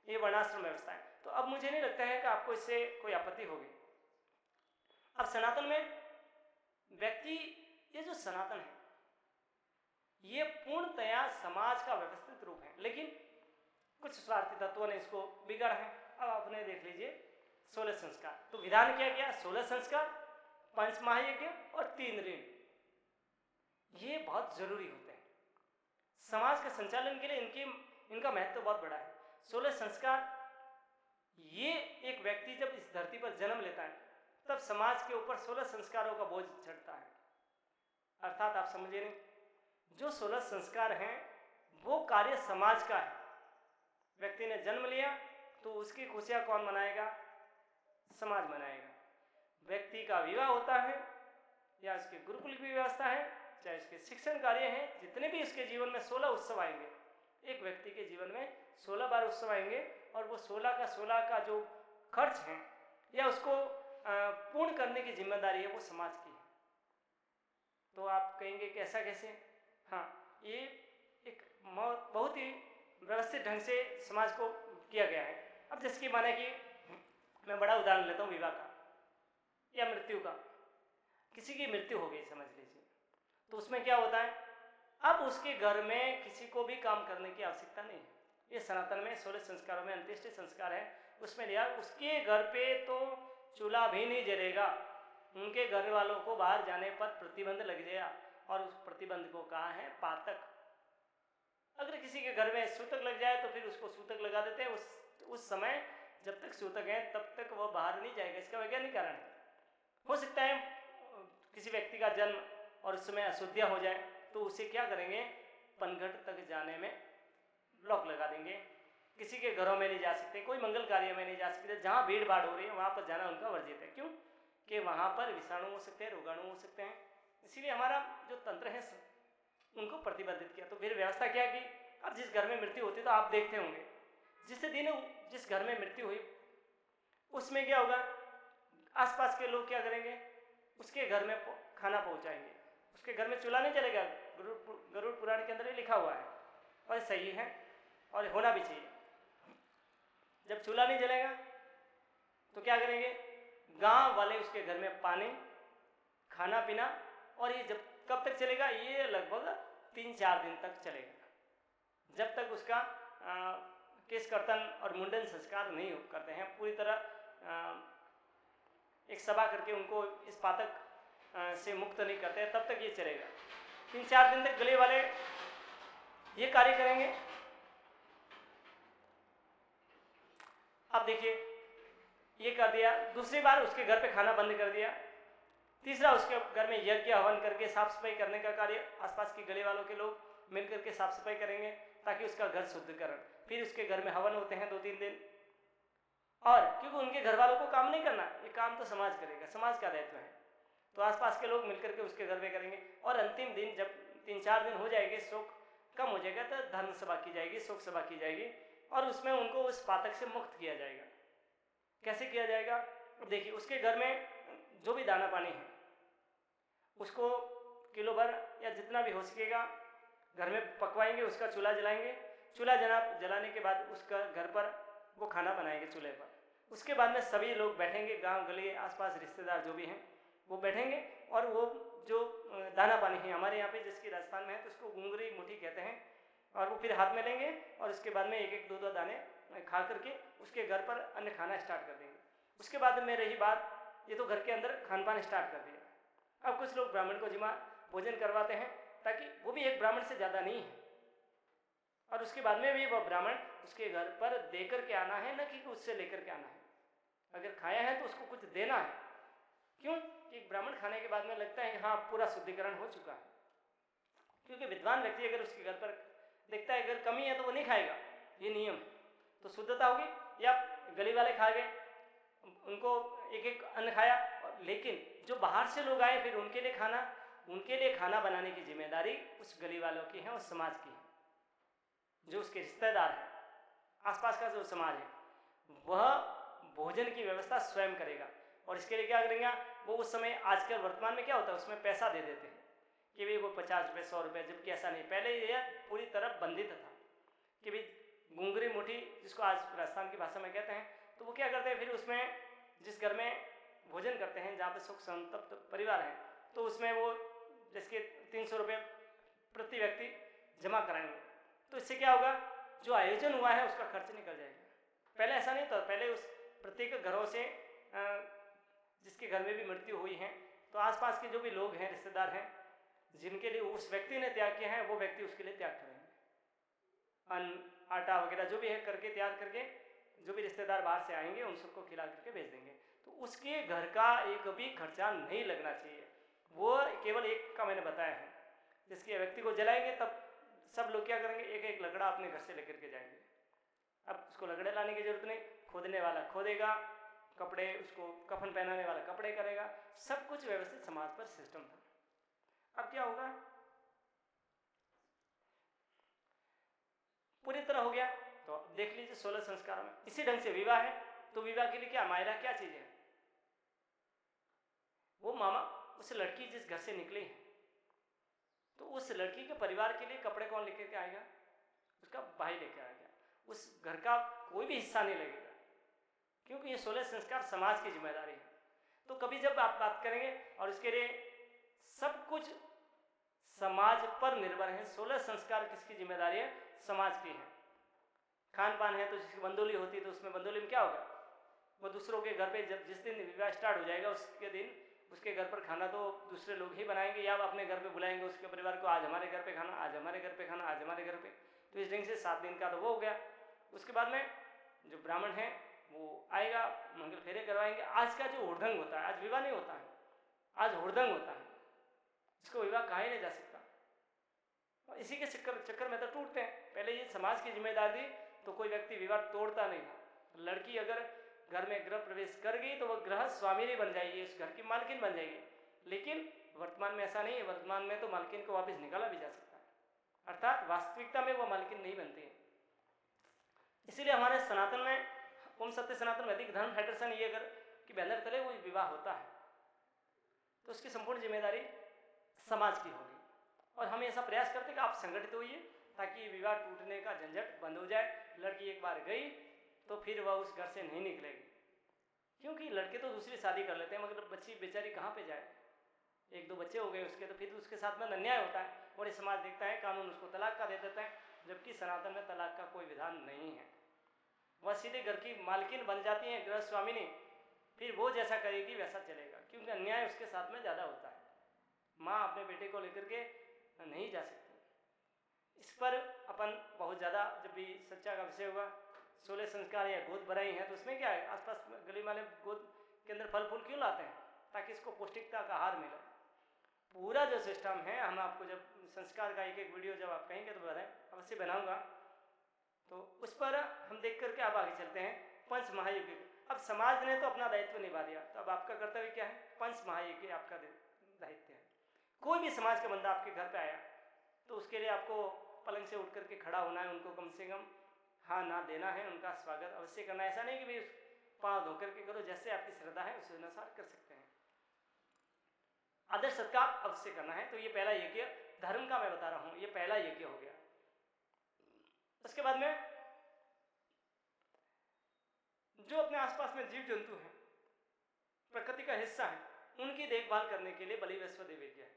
ये वर्णाश्रम व्यवस्था है, तो अब मुझे नहीं लगता है कि आपको इससे कोई आपत्ति होगी। अब सनातन में व्यक्ति, ये जो सनातन है ये पूर्णतया समाज का व्यवस्थित रूप है, लेकिन कुछ स्वार्थी तत्वों ने इसको बिगाड़ा है। अब आपने देख लीजिए 16 संस्कार, तो विधान क्या किया? 16 संस्कार, 5 महायज्ञ और 3 ऋण, ये बहुत जरूरी होते हैं समाज के संचालन के लिए, इनका महत्व बहुत बड़ा है। 16 संस्कार, ये एक व्यक्ति जब इस धरती पर जन्म लेता है तब समाज के ऊपर 16 संस्कारों का बोझ चढ़ता है। अर्थात आप समझिए नहीं, जो 16 संस्कार हैं वो कार्य समाज का है। व्यक्ति ने जन्म लिया तो उसकी खुशियां कौन मनाएगा? समाज मनाएगा। व्यक्ति का विवाह होता है या उसके गुरुकुल की व्यवस्था है, चाहे उसके शिक्षण कार्य हैं, जितने भी उसके जीवन में 16 उत्सव आएंगे, एक व्यक्ति के जीवन में 16 बार उत्सव आएंगे और वो 16 का जो खर्च है या उसको पूर्ण करने की जिम्मेदारी है वो समाज की है। तो आप कहेंगे कि ऐसा कैसे? हाँ, ये एक बहुत ही व्यवस्थित ढंग से समाज को किया गया है। अब जिसकी माने कि मैं बड़ा उदाहरण लेता हूँ विवाह का या मृत्यु का। किसी की मृत्यु हो गई समझ लीजिए, तो उसमें क्या होता है, अब उसके घर में किसी को भी काम करने की आवश्यकता नहीं है। ये सनातन में 16 संस्कारों में अंत्येष्टि संस्कार है, उसमें लिया उसके घर पे तो चूल्हा भी नहीं जलेगा, उनके घर वालों को बाहर जाने पर प्रतिबंध लग जाएगा और उस प्रतिबंध को कहा है पातक। अगर किसी के घर में सूतक लग जाए तो फिर उसको सूतक लगा देते हैं। उस समय जब तक सूतक है तब तक वह बाहर नहीं जाएगा। इसका वैज्ञानिक कारण है। हो सकता है किसी व्यक्ति का जन्म और उस समय अशुद्धियाँ हो जाए तो उसे क्या करेंगे, पनघट तक जाने में लॉक लगा देंगे। किसी के घरों में नहीं जा सकते, कोई मंगल कार्य में नहीं जा सकते, जहाँ भीड़ भाड़ हो रही है वहाँ पर जाना उनका वर्जित है। क्यों? कि वहाँ पर विषाणु हो सकते हैं, रोगाणु हो सकते हैं, इसीलिए हमारा जो तंत्र है उनको प्रतिबंधित किया। तो फिर व्यवस्था क्या की, अब जिस घर में मृत्यु होती है तो आप देखते होंगे जिस घर में मृत्यु हुई उसमें क्या होगा, आसपास के लोग क्या करेंगे, उसके घर में खाना पहुंचाएंगे। उसके घर में चूल्हा नहीं जलेगा, गरुड़ पुराण के अंदर ही लिखा हुआ है और सही है और होना भी चाहिए। जब चूल्हा नहीं जलेगा तो क्या करेंगे, गांव वाले उसके घर में पानी, खाना पीना, और ये जब कब तक चलेगा, ये लगभग 3-4 दिन तक चलेगा, जब तक उसका केश कर्तन और मुंडन संस्कार नहीं करते हैं पूरी तरह, एक सभा करके उनको इस पातक से मुक्त नहीं करते हैं, तब तक ये चलेगा। 3-4 दिन तक गले वाले ये कार्य करेंगे। अब देखिए ये कर दिया, दूसरी बार उसके घर पे खाना बंद कर दिया, तीसरा उसके घर में यज्ञ हवन करके साफ सफाई करने का कार्य, आसपास के गले वालों के लोग मिलकर के साफ सफाई करेंगे ताकि उसका घर शुद्धिकरण। फिर उसके घर में हवन होते हैं 2-3 दिन, और क्योंकि उनके घर वालों को काम नहीं करना, ये काम तो समाज करेगा, समाज का दायित्व है, तो आसपास के लोग मिलकर के उसके घर में करेंगे। और अंतिम दिन जब 3-4 दिन हो जाएंगे, शोक कम हो जाएगा, तो धर्म सभा की जाएगी, शोक सभा की जाएगी और उसमें उनको उस पातक से मुक्त किया जाएगा। कैसे किया जाएगा, देखिए उसके घर में जो भी दाना पानी है उसको किलो भर या जितना भी हो सकेगा घर में पकवाएंगे, उसका चूल्हा जलाएंगे। चूल्हा जलाने के बाद उसका घर पर वो खाना बनाएंगे चूल्हे पर। उसके बाद में सभी लोग बैठेंगे, गांव गली आसपास रिश्तेदार जो भी हैं वो बैठेंगे, और वो जो दाना पानी है हमारे यहाँ पे जिसकी राजस्थान में है तो उसको घुंगरी मुट्ठी कहते हैं, और वो फिर हाथ में लेंगे और उसके बाद में 1-1, 2-2 दाने खा करके उसके घर पर अन्न खाना स्टार्ट कर देंगे। उसके बाद में रही बात, ये तो घर के अंदर खान पान स्टार्ट कर दिया। अब कुछ लोग ब्राह्मण को जिमा भोजन करवाते हैं, ताकि वो भी एक ब्राह्मण से ज़्यादा नहीं है, और उसके बाद में भी वह ब्राह्मण उसके घर पर देकर के आना है, न कि उससे लेकर के आना है। अगर खाया है तो उसको कुछ देना है। क्यों? कि ब्राह्मण खाने के बाद में लगता है कि हाँ पूरा शुद्धिकरण हो चुका है। क्योंकि विद्वान व्यक्ति अगर उसके घर पर देखता है अगर कमी है तो वो नहीं खाएगा, ये नियम है। तो शुद्धता होगी। या गली वाले खा गए, उनको एक एक अन्न खाया, लेकिन जो बाहर से लोग आए फिर उनके लिए खाना बनाने की जिम्मेदारी उस गली वालों की है, उस समाज की है। जो उसके रिश्तेदार हैं, आसपास का जो समाज है, वह भोजन की व्यवस्था स्वयं करेगा। और इसके लिए क्या करेंगे वो, उस समय आजकल वर्तमान में क्या होता है उसमें पैसा दे देते हैं कि भाई वो 50 रुपये 100 रुपये, जबकि ऐसा नहीं। पहले यह पूरी तरह बंधित था कि भाई घुंगरी मुठी, जिसको आज राजस्थान की भाषा में कहते हैं, तो वो क्या करते हैं फिर उसमें जिस घर में भोजन करते हैं, जहाँ पे सुख संतप्त परिवार है, तो उसमें वो जिसके 300 रुपये प्रति व्यक्ति जमा कराएंगे। तो इससे क्या होगा, जो आयोजन हुआ है उसका खर्च निकल जाएगा। पहले ऐसा नहीं था। पहले उस प्रत्येक घरों से जिसके घर में भी मृत्यु हुई है, तो आसपास के जो भी लोग हैं, रिश्तेदार हैं, जिनके लिए उस व्यक्ति ने त्याग किया है, वो व्यक्ति उसके लिए त्याग करेंगे। अन्न, आटा वगैरह जो भी है करके तैयार करके, जो भी रिश्तेदार बाहर से आएंगे उन सबको खिला करके भेज देंगे। तो उसके घर का एक भी खर्चा नहीं लगना चाहिए। वो केवल एक का मैंने बताया है, जिसके व्यक्ति को जलाएंगे तब सब लोग क्या करेंगे, एक एक लकड़ा अपने घर से लेकर के जाएंगे। अब उसको लकड़े लाने की जरूरत नहीं, खोदने वाला खोदेगा, कपड़े उसको कफन पहनाने वाला कपड़े करेगा, सब कुछ व्यवस्थित समाज पर सिस्टम था। अब क्या होगा, पूरी तरह हो गया। तो देख लीजिए 16 संस्कारों में इसी ढंग से विवाह है। तो विवाह के लिए क्या मायरा क्या चीज है, वो मामा उस लड़की जिस घर से निकली है, तो उस लड़की के परिवार के लिए कपड़े कौन लेकर के आएगा, उसका भाई लेकर आएगा। उस घर का कोई भी हिस्सा नहीं लगेगा, क्योंकि ये 16 संस्कार समाज की जिम्मेदारी है। तो कभी जब आप बात करेंगे, और इसके लिए सब कुछ समाज पर निर्भर है। 16 संस्कार किसकी जिम्मेदारी है, समाज की है। खान पान है तो जिसकी बंदोली होती है, तो उसमें बंदोली में क्या होगा, वो दूसरों के घर पे जब जिस दिन विवाह स्टार्ट हो जाएगा उसके दिन उसके घर पर खाना तो दूसरे लोग ही बनाएंगे, या अपने घर पे बुलाएंगे उसके परिवार को, आज हमारे घर पे खाना, आज हमारे घर पे खाना, आज हमारे घर पे। तो इस ढंग से 7 दिन का तो वो हो गया। उसके बाद में जो ब्राह्मण है वो आएगा, मंगल फेरे करवाएंगे। आज का जो हुड़दंग होता है, आज विवाह नहीं होता है, आज हुड़दंग होता है, इसको विवाह कहा ही नहीं जा सकता। और इसी के चक्कर में तो टूटते हैं। पहले ये समाज की जिम्मेदारी थी, तो कोई व्यक्ति विवाह तोड़ता नहीं था। लड़की अगर घर में गृह प्रवेश कर गई तो वह गृह स्वामिनी बन जाएगी, उस घर की मालकिन बन जाएगी। लेकिन वर्तमान में ऐसा नहीं है। वर्तमान में तो मालकिन को वापस निकाला भी जा सकता है, अर्थात वास्तविकता में वह मालकिन नहीं बनती है। इसीलिए हमारे सनातन में ओम सत्य सनातन वैदिक धर्म फेडरेशन ये अगर कि बैनर तले वो विवाह होता है, तो उसकी संपूर्ण जिम्मेदारी समाज की होगी। और हम ऐसा प्रयास करते हैं कि आप संगठित होइए, ताकि विवाह टूटने का झंझट बंद हो जाए। लड़की एक बार गई तो फिर वह उस घर से नहीं निकलेगी, क्योंकि लड़के तो दूसरी शादी कर लेते हैं, मगर बच्ची बेचारी कहाँ पे जाए। 1-2 बच्चे हो गए उसके, तो फिर उसके साथ में अन्याय होता है, और ये समाज देखता है, कानून उसको तलाक का दे देता है। जबकि सनातन में तलाक का कोई विधान नहीं है। वह सीधे घर की मालकिन बन जाती है, गृह स्वामिनी, फिर वो जैसा करेगी वैसा चलेगा, क्योंकि अन्याय उसके साथ में ज़्यादा होता है। माँ अपने बेटे को लेकर के नहीं जा सकती। इस पर अपन बहुत ज़्यादा, जब भी सच्चा का विषय हुआ, 16 संस्कार या गोद भराई है, तो उसमें क्या है, आसपास गली वाले गोद के अंदर फल फूल क्यों लाते हैं, ताकि इसको पौष्टिकता का आहार मिले। पूरा जो सिस्टम है, हम आपको जब संस्कार का एक वीडियो जब आप कहेंगे तो बताएं, अवश्य बनाऊंगा, तो उस पर हम देख करके आप आगे चलते हैं। पंच महायज्ञ, अब समाज ने तो अपना दायित्व निभा दिया, तो अब आपका कर्तव्य क्या है, पंच महायज्ञ आपका दायित्व है। कोई भी समाज का बंदा आपके घर पे आया, तो उसके लिए आपको पलंग से उठ करके खड़ा होना है, उनको कम से कम हाँ ना देना है, उनका स्वागत अवश्य करना है। ऐसा नहीं कि भाई पाँव धो करके करो, जैसे आपकी श्रद्धा है उस अनुसार कर सकते हैं। आदर सत्कार अवश्य करना है। तो ये पहला यज्ञ धर्म का मैं बता रहा हूँ, ये पहला यज्ञ हो गया। उसके बाद में जो अपने आसपास में जीव जंतु हैं, प्रकृति का हिस्सा है, उनकी देखभाल करने के लिए बलि वैश्वदेव यज्ञ है।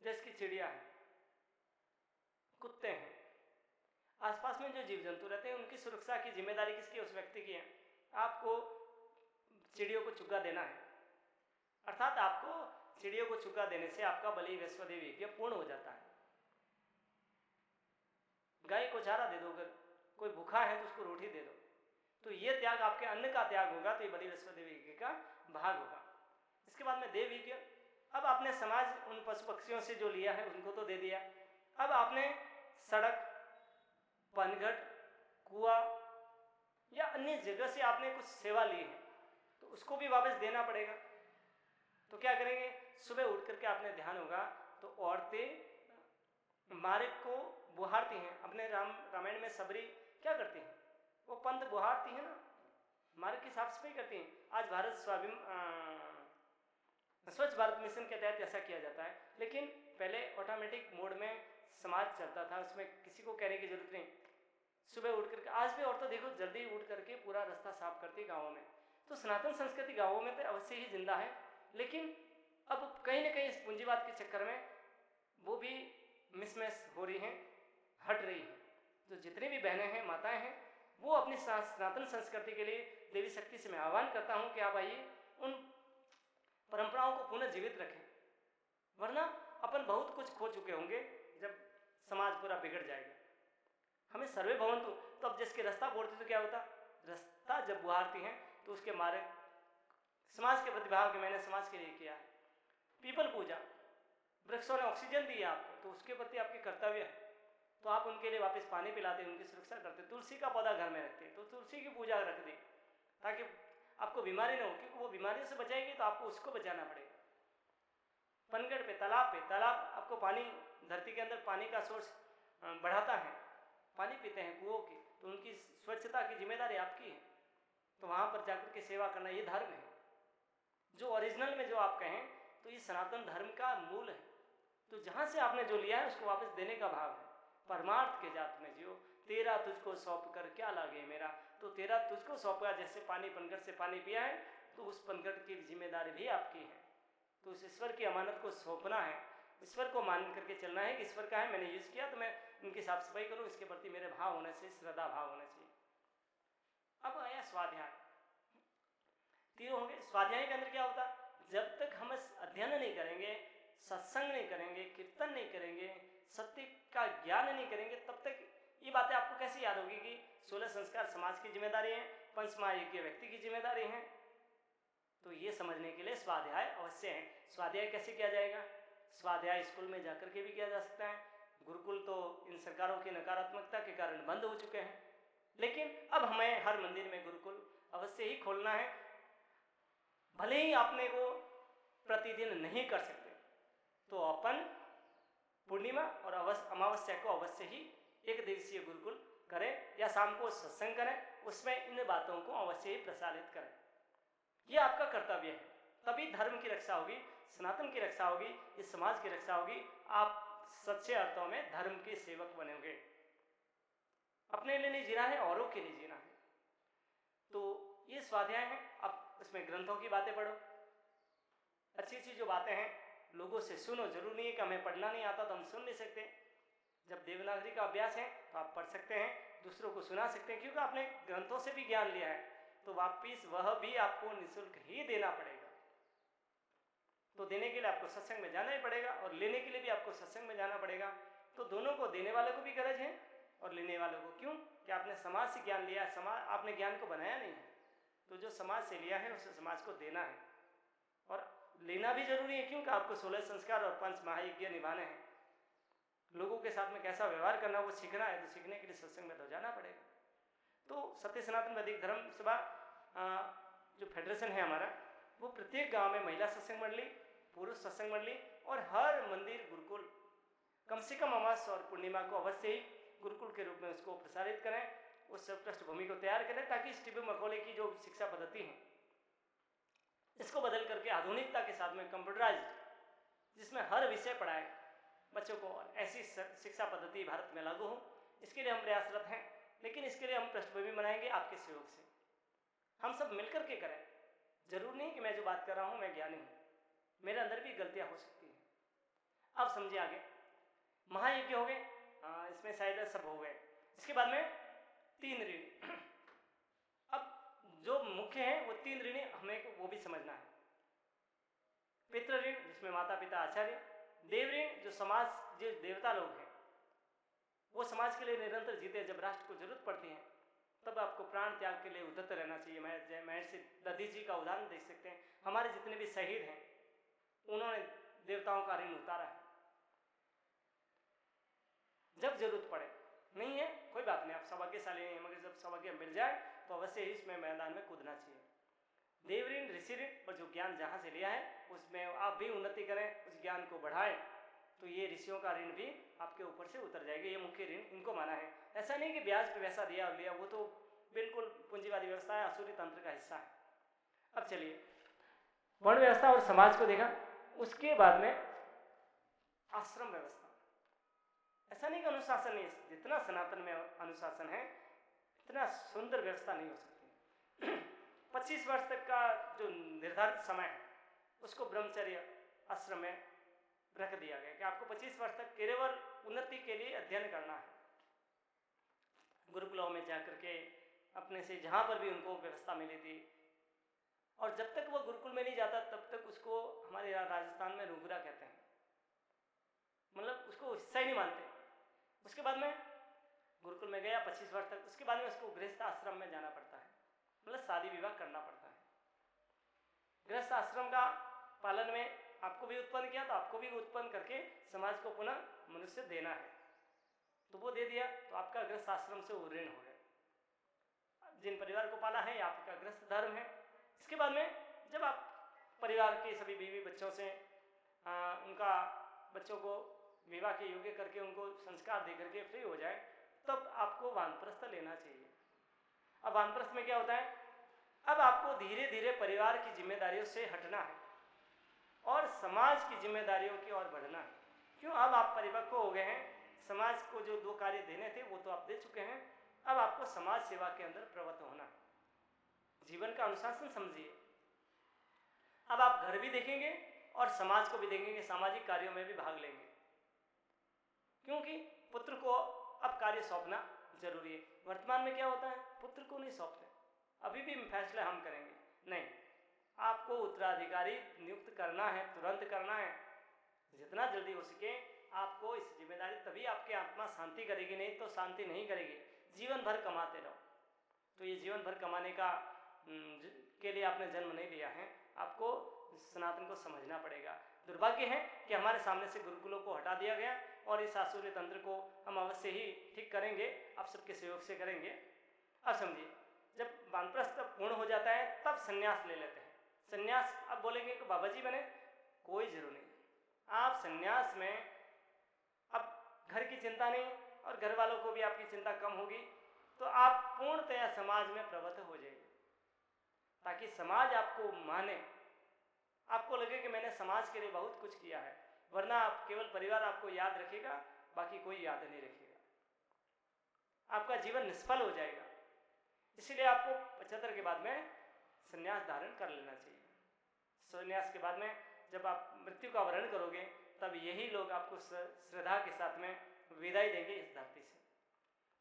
जैसे कि चिड़िया है, कुत्ते हैं, आसपास में जो जीव जंतु रहते हैं उनकी सुरक्षा की जिम्मेदारी किसकी है? उस व्यक्ति की है। आपको चिड़ियों को चुगा देना है, अर्थात आपको चिड़ियों को चुगा देने से आपका बलि वैश्वदेव यज्ञ पूर्ण हो जाता है। गाय को चारा दे दो, अगर कोई भूखा है तो उसको रोटी दे दो, तो ये त्याग आपके अन्न का त्याग होगा, तो ये बलि वैश्वदेव यज्ञ का भाग होगा। इसके बाद में देव यज्ञ। अब आपने समाज उन पशु पक्षियों से जो लिया है उनको तो दे दिया, अब आपने सड़क, पनघट, कुआं या अन्य जगह से आपने कुछ सेवा ली है तो उसको भी वापस देना पड़ेगा। तो क्या करेंगे? सुबह उठ करके आपने ध्यान होगा तो औरतें मार्ग को बुहारती हैं। अपने रामायण में सबरी क्या करती हैं? वो पंथ बुहारती है ना, मार्ग की साफ सफाई करती हैं। आज भारत स्वच्छ भारत मिशन के तहत ऐसा किया जाता है, लेकिन पहले ऑटोमेटिक मोड में समाज चलता था, उसमें किसी को कहने की जरूरत नहीं। सुबह उठ करके, आज भी औरतें देखो जल्दी उठ करके पूरा रास्ता साफ करती गाँवों में। तो सनातन संस्कृति गाँवों में तो अवश्य ही जिंदा है, लेकिन अब कहीं ना कहीं इस पूंजीवाद के चक्कर में वो भी मिसमैच हो रही हैं, हट रही है। तो जितनी भी बहनें हैं, माताएं हैं, वो अपनी सनातन संस्कृति के लिए देवी शक्ति से मैं आह्वान करता हूं कि आप आइए उन परंपराओं को पुनः जीवित रखें, वरना अपन बहुत कुछ खो चुके होंगे जब समाज पूरा बिगड़ जाएगा। हमें सर्वे भवंतु, तो अब जिसके रास्ता बोलते तो क्या होता? रास्ता जब बुहारती हैं तो उसके मार्ग समाज के प्रतिभाव के मैंने समाज के लिए किया है। पीपल पूजा, वृक्षों ने ऑक्सीजन दी है आपको, तो उसके प्रति आपके कर्तव्य है, तो आप उनके लिए वापस पानी पिलाते, उनकी सुरक्षा करते। तुलसी का पौधा घर में रखते, तो तुलसी की पूजा रख दी ताकि आपको बीमारी ना हो, क्योंकि वो बीमारियों से बचाएगी तो आपको उसको बचाना पड़ेगा। पनगढ़ पे, तालाब आपको पानी, धरती के अंदर पानी का सोर्स बढ़ाता है, पानी पीते हैं कुओं की, तो उनकी स्वच्छता की जिम्मेदारी आपकी है। तो वहां पर जाकर के सेवा करना ये धर्म है। जो ओरिजिनल में जो आप कहें तो ये सनातन धर्म का मूल है। तो जहां से आपने जो लिया है उसको वापस देने का भाव है। परमार्थ के जात में जियो, तेरा तुझको सौंप कर क्या लागे मेरा। तो तेरा तुझको सौंपा, जैसे पानी पनघट से पानी पिया है तो उस पनघट की जिम्मेदारी भी आपकी है। तो उस ईश्वर की अमानत को सौंपना है, ईश्वर को मान करके चलना है कि ईश्वर का है, मैंने यूज किया तो मैं उनकी साफ सफाई करूँ, इसके प्रति मेरे भाव होना चाहिए, श्रद्धा भाव होना चाहिए। अब आया स्वाध्याय, तीन होंगे। स्वाध्याय के अंदर क्या होता? जब तक हम अध्ययन नहीं करेंगे, सत्संग नहीं करेंगे, कीर्तन नहीं करेंगे, सत्य का ज्ञान नहीं करेंगे, तब तक ये बातें आपको कैसे याद होगी कि 16 संस्कार समाज की जिम्मेदारी है, पंचमहायज्ञ व्यक्ति की जिम्मेदारी है। तो ये समझने के लिए स्वाध्याय अवश्य है। स्वाध्याय कैसे किया जाएगा? स्वाध्याय स्कूल में जाकर के भी किया जा सकता है। गुरुकुल तो इन सरकारों की नकारात्मकता के कारण बंद हो चुके हैं, लेकिन अब हमें हर मंदिर में गुरुकुल अवश्य ही खोलना है। भले ही आपने को प्रतिदिन नहीं कर सकते तो अपन पूर्णिमा और अमावस्या को अवश्य ही एक दिवसीय गुरुकुल करें या शाम को सत्संग करें, उसमें इन बातों को अवश्य ही प्रसारित करें। यह आपका कर्तव्य है, तभी धर्म की रक्षा होगी, सनातन की रक्षा होगी, इस समाज की रक्षा होगी। आप सच्चे अर्थों में धर्म के सेवक बनेंगे। अपने लिए नहीं जीना है, औरों के लिए जीना है। तो ये स्वाध्याय है। अब इसमें ग्रंथों की बातें पढ़ो, अच्छी अच्छी जो बातें हैं लोगों से सुनो। जरूर नहीं है कि हमें पढ़ना नहीं आता तो हम सुन नहीं सकते। जब देवनागरी का अभ्यास है तो आप पढ़ सकते हैं, दूसरों को सुना सकते हैं, क्योंकि आपने ग्रंथों से भी ज्ञान लिया है तो वापिस वह भी आपको निःशुल्क ही देना पड़ेगा। तो देने के लिए आपको सत्संग में जाना ही पड़ेगा और लेने के लिए भी आपको सत्संग में जाना पड़ेगा। तो दोनों को, देने वाले को भी गरज है और लेने वालों को। क्यों? कि आपने समाज से ज्ञान लिया, समाज आपने ज्ञान को बनाया नहीं है, तो जो समाज से लिया है उसे समाज को देना है और लेना भी जरूरी है। क्योंकि आपको 16 संस्कार और 5 महायज्ञ निभाने हैं। लोगों के साथ में कैसा व्यवहार करना वो सीखना है, तो सीखने के लिए सत्संग में तो जाना पड़ेगा। तो सत्य सनातन वैदिक धर्म सभा जो फेडरेशन है हमारा, वो प्रत्येक गांव में महिला सत्संग मंडली, पुरुष सत्संग मंडली और हर मंदिर गुरुकुल कम से कम अमावस्या और पूर्णिमा को अवश्य ही गुरुकुल के रूप में उसको प्रसारित करें, उस पृष्ठभूमि को तैयार करें, ताकि इस टीबी मखौले की जो शिक्षा पद्धति है इसको बदल करके आधुनिकता के साथ में कंप्यूटराइज्ड, जिसमें हर विषय पढ़ाए बच्चों को, और ऐसी शिक्षा पद्धति भारत में लागू हो, इसके लिए हम प्रयासरत हैं। लेकिन इसके लिए हम पृष्ठभूमि बनाएंगे आपके सहयोग से, हम सब मिलकर के करें। जरूर नहीं कि मैं जो बात कर रहा हूं मैं ज्ञानी हूं, मेरे अंदर भी गलतियां हो सकती हैं। अब समझिए आगे। महायज्ञ हो गए, इसमें शायद सब हो गए। इसके बाद में 3 ऋणी। अब जो मुख्य हैं वो 3 ऋणी, हमें वो भी समझना है। पितृ ऋण जिसमें माता पिता आचार्य, देव ऋण जो समाज, जो देवता लोग हैं वो समाज के लिए निरंतर जीते, जब राष्ट्र को जरूरत पड़ती है तब आपको प्राण त्याग के लिए उद्यत रहना चाहिए। मैं महर्षि दधीच जी का उदाहरण देख सकते हैं। हमारे जितने भी शहीद हैं उन्होंने देवताओं का ऋण उतारा है। जब जरूरत पड़े, नहीं है कोई बात नहीं, आप सौभाग्यशाली नहीं है, मगर जब सौभाग्य मिल जाए तो अवश्य ही इसमें मैदान में कूदना चाहिए। देव ऋण, ऋषि ऋण, और जो ज्ञान जहां से लिया है उसमें आप भी उन्नति करें, उस ज्ञान को बढ़ाएं, तो ये ऋषियों का ऋण भी आपके ऊपर से उतर जाएगा। ये मुख्य ऋण इनको माना है। ऐसा नहीं कि ब्याज पे पैसा दिया और लिया, वो तो बिल्कुल पूंजीवादी व्यवस्था है, आसुरी तंत्र का हिस्सा है। अब चलिए, वर्ण व्यवस्था और समाज को देखा, उसके बाद में आश्रम व्यवस्था। ऐसा नहीं कि अनुशासन नहीं, जितना सनातन में अनुशासन है इतना सुंदर व्यवस्था नहीं हो सकती। 25 वर्ष तक का जो निर्धारित समय है उसको ब्रह्मचर्य आश्रम में रख दिया गया कि आपको 25 वर्ष तक केवल उन्नति के लिए अध्ययन करना है। गुरुकुलों में जाकर के अपने से जहां पर भी उनको व्यवस्था मिली थी, और जब तक वो गुरुकुल में नहीं जाता तब तक उसको हमारे यहाँ राजस्थान में रुगरा कहते हैं, मतलब उसको हिस्सा ही नहीं मानते। उसके बाद में गुरुकुल में गया 25 वर्ष तक, उसके बाद में उसको गृहस्थ आश्रम में जाना पड़ता है, मतलब शादी विवाह करना पड़ता है। गृहस्थ आश्रम का पालन में आपको भी उत्पन्न किया तो आपको भी उत्पन्न करके समाज को पुनः मनुष्य देना है, तो वो दे दिया तो आपका गृहस्थ आश्रम से वो ऋण हो गया। जिन परिवार को पाला है आपका गृहस्थ धर्म है। इसके बाद में जब आप परिवार के सभी बीवी बच्चों से उनका बच्चों को विवाह के योग्य करके उनको संस्कार दे करके फ्री हो जाए, तब आपको वानप्रस्थ लेना चाहिए। अब वानप्रस्थ में क्या होता है, अब आपको धीरे धीरे परिवार की जिम्मेदारियों से हटना है और समाज की जिम्मेदारियों की ओर बढ़ना है। क्यों, अब आप परिपक्व हो गए हैं, समाज को जो 2 कार्य देने थे वो तो आप दे चुके हैं, अब आपको समाज सेवा के अंदर प्रवृत्त होना है। जीवन का अनुशासन समझिए। अब आप घर भी देखेंगे और समाज को भी देखेंगे, सामाजिक कार्यों में भी भाग लेंगे, क्योंकि पुत्र को अब कार्य सौंपना जरूरी है। वर्तमान में क्या होता है, पुत्र को नहीं सौंपते, अभी भी फैसला हम करेंगे, नहीं, आपको उत्तराधिकारी नियुक्त करना है, तुरंत करना है, जितना जल्दी हो सके आपको इस जिम्मेदारी, तभी आपकी आत्मा शांति करेगी, नहीं तो शांति नहीं करेगी। जीवन भर कमाते रहो, तो ये जीवन भर कमाने का के लिए आपने जन्म नहीं लिया है, आपको सनातन को समझना पड़ेगा। दुर्भाग्य है कि हमारे सामने से गुरुकुलों को हटा दिया गया और इस आसुरी तंत्र को हम अवश्य ही ठीक करेंगे, आप सबके सहयोग से करेंगे। अब समझिए, जब वानप्रस्थ पूर्ण हो जाता है तब संन्यास ले लेते हैं। संन्यास, अब बोलेंगे कि बाबा जी बने, कोई जरूर नहीं। आप संन्यास में अब घर की चिंता नहीं और घर वालों को भी आपकी चिंता कम होगी, तो आप पूर्णतया समाज में प्रवृत्त हो जाएंगे, ताकि समाज आपको माने, आपको लगे कि मैंने समाज के लिए बहुत कुछ किया है। वरना आप केवल परिवार आपको याद रखेगा, बाकी कोई याद नहीं रखेगा, आपका जीवन निष्फल हो जाएगा। इसलिए आपको 75 के बाद में संन्यास धारण कर लेना चाहिए। संन्यास के बाद में जब आप मृत्यु का वर्ण करोगे तब यही लोग आपको श्रद्धा के साथ में विदाई देंगे इस धरती से।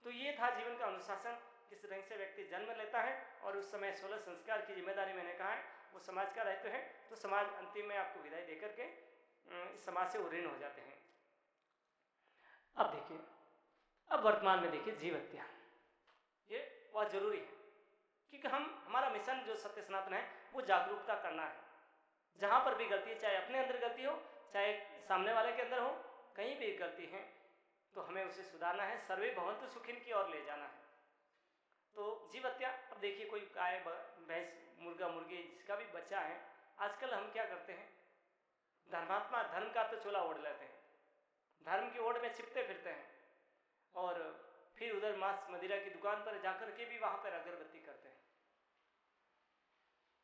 तो ये था जीवन का अनुशासन, किस ढंग से व्यक्ति जन्म लेता है और उस समय 16 संस्कार की जिम्मेदारी मैंने कहा है वो समाज का दायित्व है, तो समाज अंतिम में आपको विदाई देकर के इस समाज से ऋण हो जाते हैं। अब देखिए, अब वर्तमान में देखिए जीव हत्या, ये बहुत जरूरी है, क्योंकि हमारा मिशन जो सत्य सनातन है वो जागरूकता करना है। जहां पर भी गलती है, चाहे अपने अंदर गलती हो चाहे सामने वाले के अंदर हो, कहीं भी गलती है तो हमें उसे सुधारना है, सर्वे भवन्तु सुखिन की ओर ले जाना है। तो जीव हत्या, अब देखिए कोई गाय भैंस मुर्गा मुर्गी जिसका भी बच्चा है, आजकल हम क्या करते हैं, धर्मात्मा धर्म का तो चोला ओढ़ लेते हैं, धर्म की ओढ़ में छिपते फिरते हैं और फिर उधर मांस मदिरा की दुकान पर जाकर के भी वहां पर अगरबत्ती करते हैं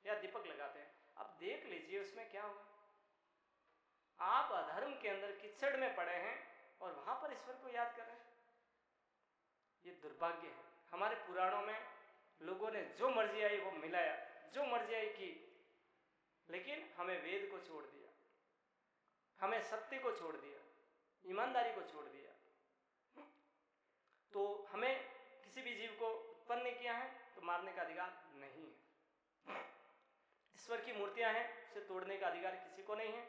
या दीपक लगाते हैं। अब देख लीजिए उसमें क्या होगा, आप अधर्म के अंदर कीचड़ में पड़े हैं और वहां पर ईश्वर को याद कर रहे हैं। ये दुर्भाग्य है। हमारे पुराणों में लोगों ने जो मर्जी आई वो मिलाया, जो मर्जी आई की, लेकिन हमें वेद को छोड़ दिया, हमें सत्य को छोड़ दिया, ईमानदारी को छोड़ दिया। तो हमें किसी भी जीव को उत्पन्न किया है तो मारने का अधिकार नहीं है। ईश्वर की मूर्तियां हैं, उसे तोड़ने का अधिकार किसी को नहीं है।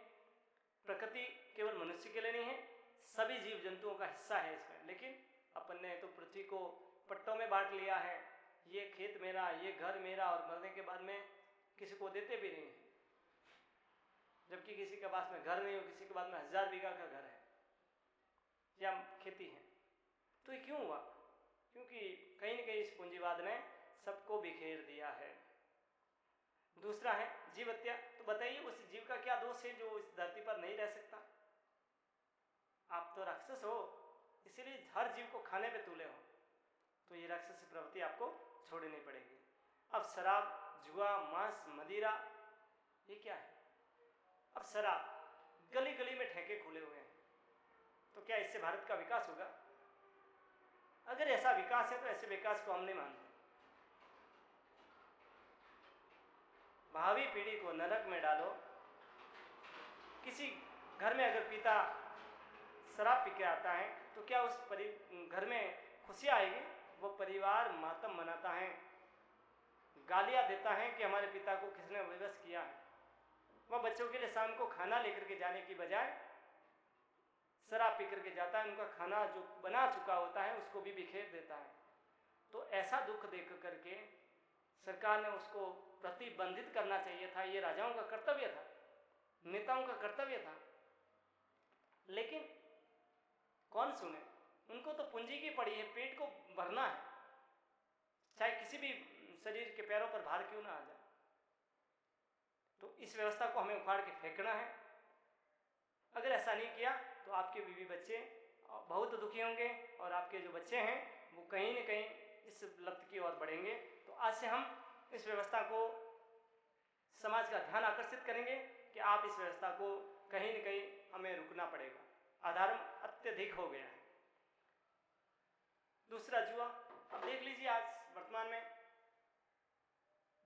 प्रकृति केवल मनुष्य के लिए नहीं है, सभी जीव जंतुओं का हिस्सा है इसमें। लेकिन अपन ने तो पृथ्वी को पट्टों में बांट लिया है, ये खेत मेरा, ये घर मेरा, और मरने के बाद में किसी को देते भी नहीं है। जबकि किसी के पास में घर नहीं हो, किसी के पास में 1000 बीघा का घर है या खेती है। तो ये क्यों हुआ? क्योंकि कहीं न कहीं इस पूंजीवाद ने सबको बिखेर दिया है। दूसरा है जीव हत्या। तो बताइए उस जीव का क्या दोष है जो इस धरती पर नहीं रह सकता? आप तो राक्षस हो, इसीलिए हर जीव को खाने पे तुले हो, तो ये राक्षसी प्रवृत्ति आपको छोड़नी पड़ेगी। अब शराब, जुआ, मांस, मदिरा, ये क्या है? अब शराब, गली गली में ठेके खुले हुए हैं, तो क्या इससे भारत का विकास होगा? अगर ऐसा विकास है तो ऐसे विकास को हम नहीं मानते। भावी पीढ़ी को नरक में डालो। किसी घर में अगर पिता शराब पी के आता है तो क्या उस घर में खुशी आएगी? वो परिवार मातम मनाता है, गालियां देता है कि हमारे पिता को किसने विवश किया है। वह बच्चों के लिए शाम को खाना लेकर के जाने की बजाय शराब पी करके जाता है, उनका खाना जो बना चुका होता है उसको भी बिखेर देता है। तो ऐसा दुख देख करके सरकार ने उसको प्रतिबंधित करना चाहिए था। ये राजाओं का कर्तव्य था, नेताओं का कर्तव्य था। लेकिन कौन सुने? उनको तो पूंजी की पड़ी है, पेट को भरना है, चाहे किसी भी शरीर के पैरों पर भार क्यों ना आ जाए। तो इस व्यवस्था को हमें उखाड़ के फेंकना है। अगर ऐसा नहीं किया तो आपके बीवी बच्चे बहुत दुखी होंगे और आपके जो बच्चे हैं वो कहीं न कहीं इस लत की ओर बढ़ेंगे। तो आज से हम इस व्यवस्था को, समाज का ध्यान आकर्षित करेंगे कि आप इस व्यवस्था को कहीं न कहीं हमें रुकना पड़ेगा। अधर्म अत्यधिक हो गया है। दूसरा जुआ। अब देख लीजिए आज वर्तमान में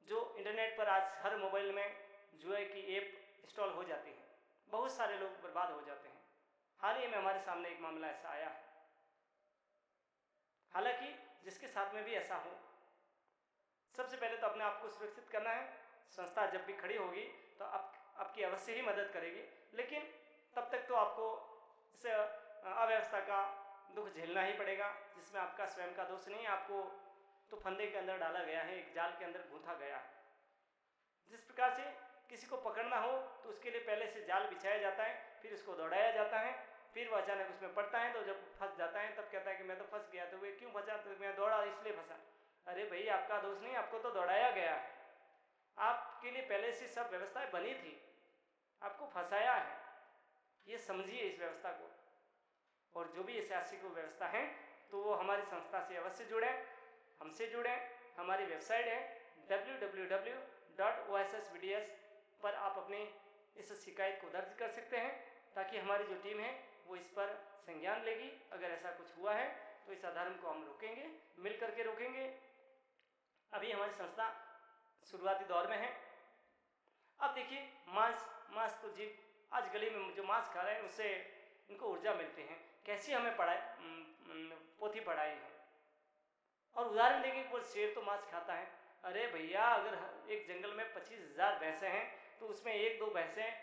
जो इंटरनेट पर आज हर मोबाइल में जुए की ऐप इंस्टॉल हो जाती है, बहुत सारे लोग बर्बाद हो जाते हैं। हाल ही में हमारे सामने एक मामला ऐसा आया है। हालांकि जिसके साथ में भी ऐसा हो, सबसे पहले तो अपने आप को सुरक्षित करना है। संस्था जब भी खड़ी होगी तो आपकी अवश्य ही मदद करेगी, लेकिन तब तक तो आपको इस अव्यवस्था का दुख झेलना ही पड़ेगा, जिसमें आपका स्वयं का दोष नहीं है। आपको तो फंदे के अंदर डाला गया है, एक जाल के अंदर गूंथा गया है। जिस प्रकार से किसी को पकड़ना हो तो उसके लिए पहले से जाल बिछाया जाता है, फिर उसको दौड़ाया जाता है, फिर वो अचानक उसमें पड़ता है तो जब फंस जाता है तब कहता है कि मैं तो फंस गया। तो वे क्यों फंसा? तो मैं दौड़ा इसलिए फंसा। अरे भाई, आपका दोष नहीं, आपको तो दौड़ाया गया है। आपके लिए पहले से सब व्यवस्थाएं बनी थी, आपको फंसाया है। ये समझिए इस व्यवस्था को। और जो भी ऐसे आशिक व्यवस्था है तो वो हमारी संस्था से अवश्य जुड़े, हमसे जुड़े। हमारी वेबसाइट है www.ossbds पर आप अपनी इस शिकायत को दर्ज कर सकते हैं, ताकि हमारी जो टीम है वो इस पर संज्ञान लेगी। अगर ऐसा कुछ हुआ है तो इस अधर्म को हम रोकेंगे, मिल करके रोकेंगे। अभी हमारी संस्था शुरुआती दौर में है। अब देखिए, मांस तो जीव आज गली में जो मांस खा रहे हैं उससे इनको ऊर्जा मिलती है। कैसी हमें पोथी पढ़ाई है। और उदाहरण देंगे, वो शेर तो मांस खाता है। अरे भैया, अगर एक जंगल में 25,000 भैंसें हैं तो उसमें 1-2 भैंसें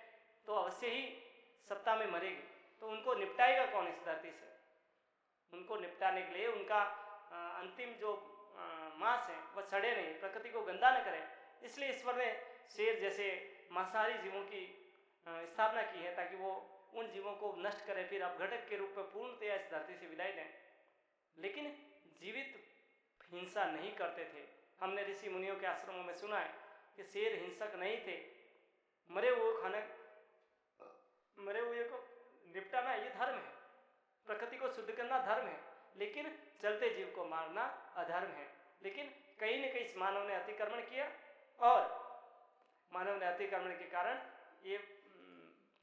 तो अवश्य ही सप्ताह में मरेगी। तो उनको निपटाएगा कौन इस धरती से? उनको निपटाने के लिए उनका अंतिम जो मांस है वह सड़े नहीं, प्रकृति को गंदा न करे। इसलिए ईश्वर ने शेर जैसे मांसाहारी जीवों की स्थापना की है, ताकि वो उन जीवों को नष्ट करे, फिर अपघटक के रूप में पूर्णतया इस धरती से विदाई दें। लेकिन जीवित हिंसा नहीं करते थे। हमने ऋषि मुनियों के आश्रमों में सुना है कि शेर हिंसक नहीं थे। मरे हुए को निपटाना ये धर्म है, प्रकृति को शुद्ध करना धर्म है, लेकिन चलते जीव को मारना अधर्म है। लेकिन कहीं न कहीं मानव ने अतिक्रमण किया, और मानव ने अतिक्रमण के कारण ये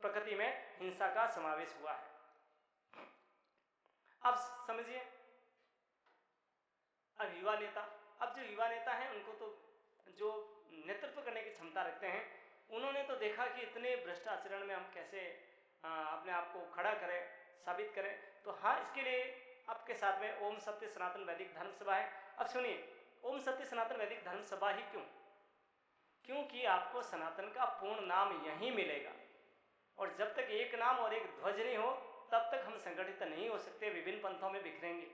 प्रकृति में हिंसा का समावेश हुआ है। अब समझिए, अब युवा नेता हैं, उनको तो जो नेतृत्व करने की क्षमता रखते हैं, उन्होंने तो देखा कि इतने भ्रष्ट आचरण में हम कैसे अपने आप को खड़ा करें, साबित करें। तो हाँ, इसके लिए आपके साथ में ओम सत्य सनातन वैदिक धर्म सभा है। अब सुनिए, ओम सत्य सनातन वैदिक धर्म सभा ही क्यों? क्योंकि आपको सनातन का पूर्ण नाम यहीं मिलेगा, और जब तक एक नाम और एक ध्वज नहीं हो तब तक हम संगठित नहीं हो सकते, विभिन्न पंथों में बिखरेंगे।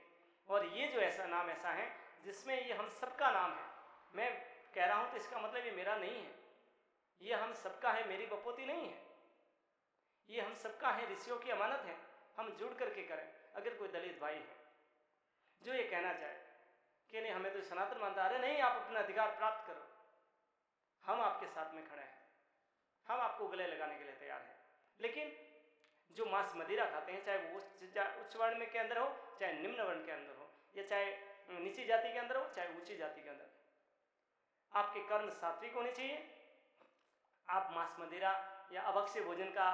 और ये जो ऐसा नाम ऐसा है जिसमें ये हम सबका नाम है। मैं कह रहा हूं तो इसका मतलब ये मेरा नहीं है, ये हम सबका है, मेरी बपोती नहीं है, ये हम सबका है, ऋषियों की अमानत है। हम जुड़ करके करें। अगर कोई दलित भाई है जो ये कहना चाहे कि नहीं हमें तो सनातन मानता, अरे नहीं, आप अपना अधिकार प्राप्त करो, हम आपके साथ में खड़े हैं, हम आपको गले लगाने के लिए तैयार हैं। लेकिन जो मांस मदिरा खाते हैं, चाहे वो उच्च वर्ण के अंदर हो, चाहे निम्न वर्ण के अंदर हो, या चाहे नीची जाति के अंदर हो, चाहे ऊंची जाति के अंदर, आपके कर्म सात्विक होने चाहिए। आप मांस मदिरा या अभक्ष्य भोजन का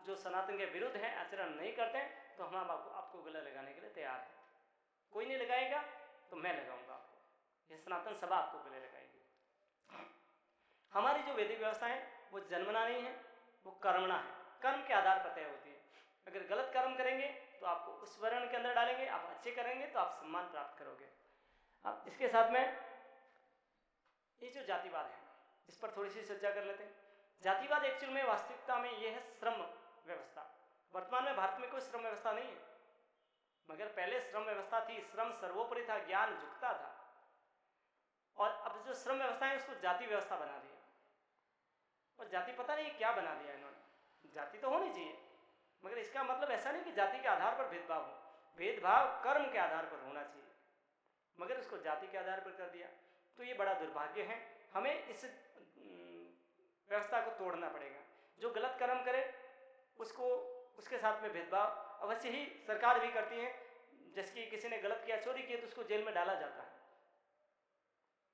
जो सनातन के विरुद्ध है आचरण नहीं करते हैं, तो हम आपको गला लगाने के लिए तैयार है। कोई नहीं लगाएगा तो मैं लगाऊंगा आपको, यह सनातन सभा आपको गले लगाएगी। हमारी जो वैदिक व्यवस्था है वो जन्मना नहीं है, वो कर्मणा है, कर्म के आधार पर तय होती है। अगर गलत कर्म करेंगे तो आपको उस वर्ण के अंदर डालेंगे, आप अच्छे करेंगे तो आप सम्मान प्राप्त करोगे। अब इसके साथ में ये जो जातिवाद है इस पर थोड़ी सी चर्चा कर लेते हैं। जातिवाद एक्चुअल में वास्तविकता में यह है श्रम व्यवस्था। वर्तमान में भारत में कोई श्रम व्यवस्था नहीं है, मगर पहले श्रम व्यवस्था थी, श्रम सर्वोपरि था, ज्ञान झुकता था। और अब जो श्रम व्यवस्था है उसको जाति व्यवस्था बना दिया, और जाति पता नहीं क्या बना दिया इन्होंने। जाति तो होनी चाहिए, मगर इसका मतलब ऐसा नहीं कि जाति के आधार पर भेदभाव हो, भेदभाव कर्म के आधार पर होना चाहिए, मगर उसको जाति के आधार पर कर दिया। तो ये बड़ा दुर्भाग्य है, हमें इस व्यवस्था को तोड़ना पड़ेगा। जो गलत कर्म करे उसको उसके साथ में भेदभाव अवश्य ही सरकार भी करती है। जैसे कि किसी ने गलत किया, चोरी की, तो उसको जेल में डाला जाता है,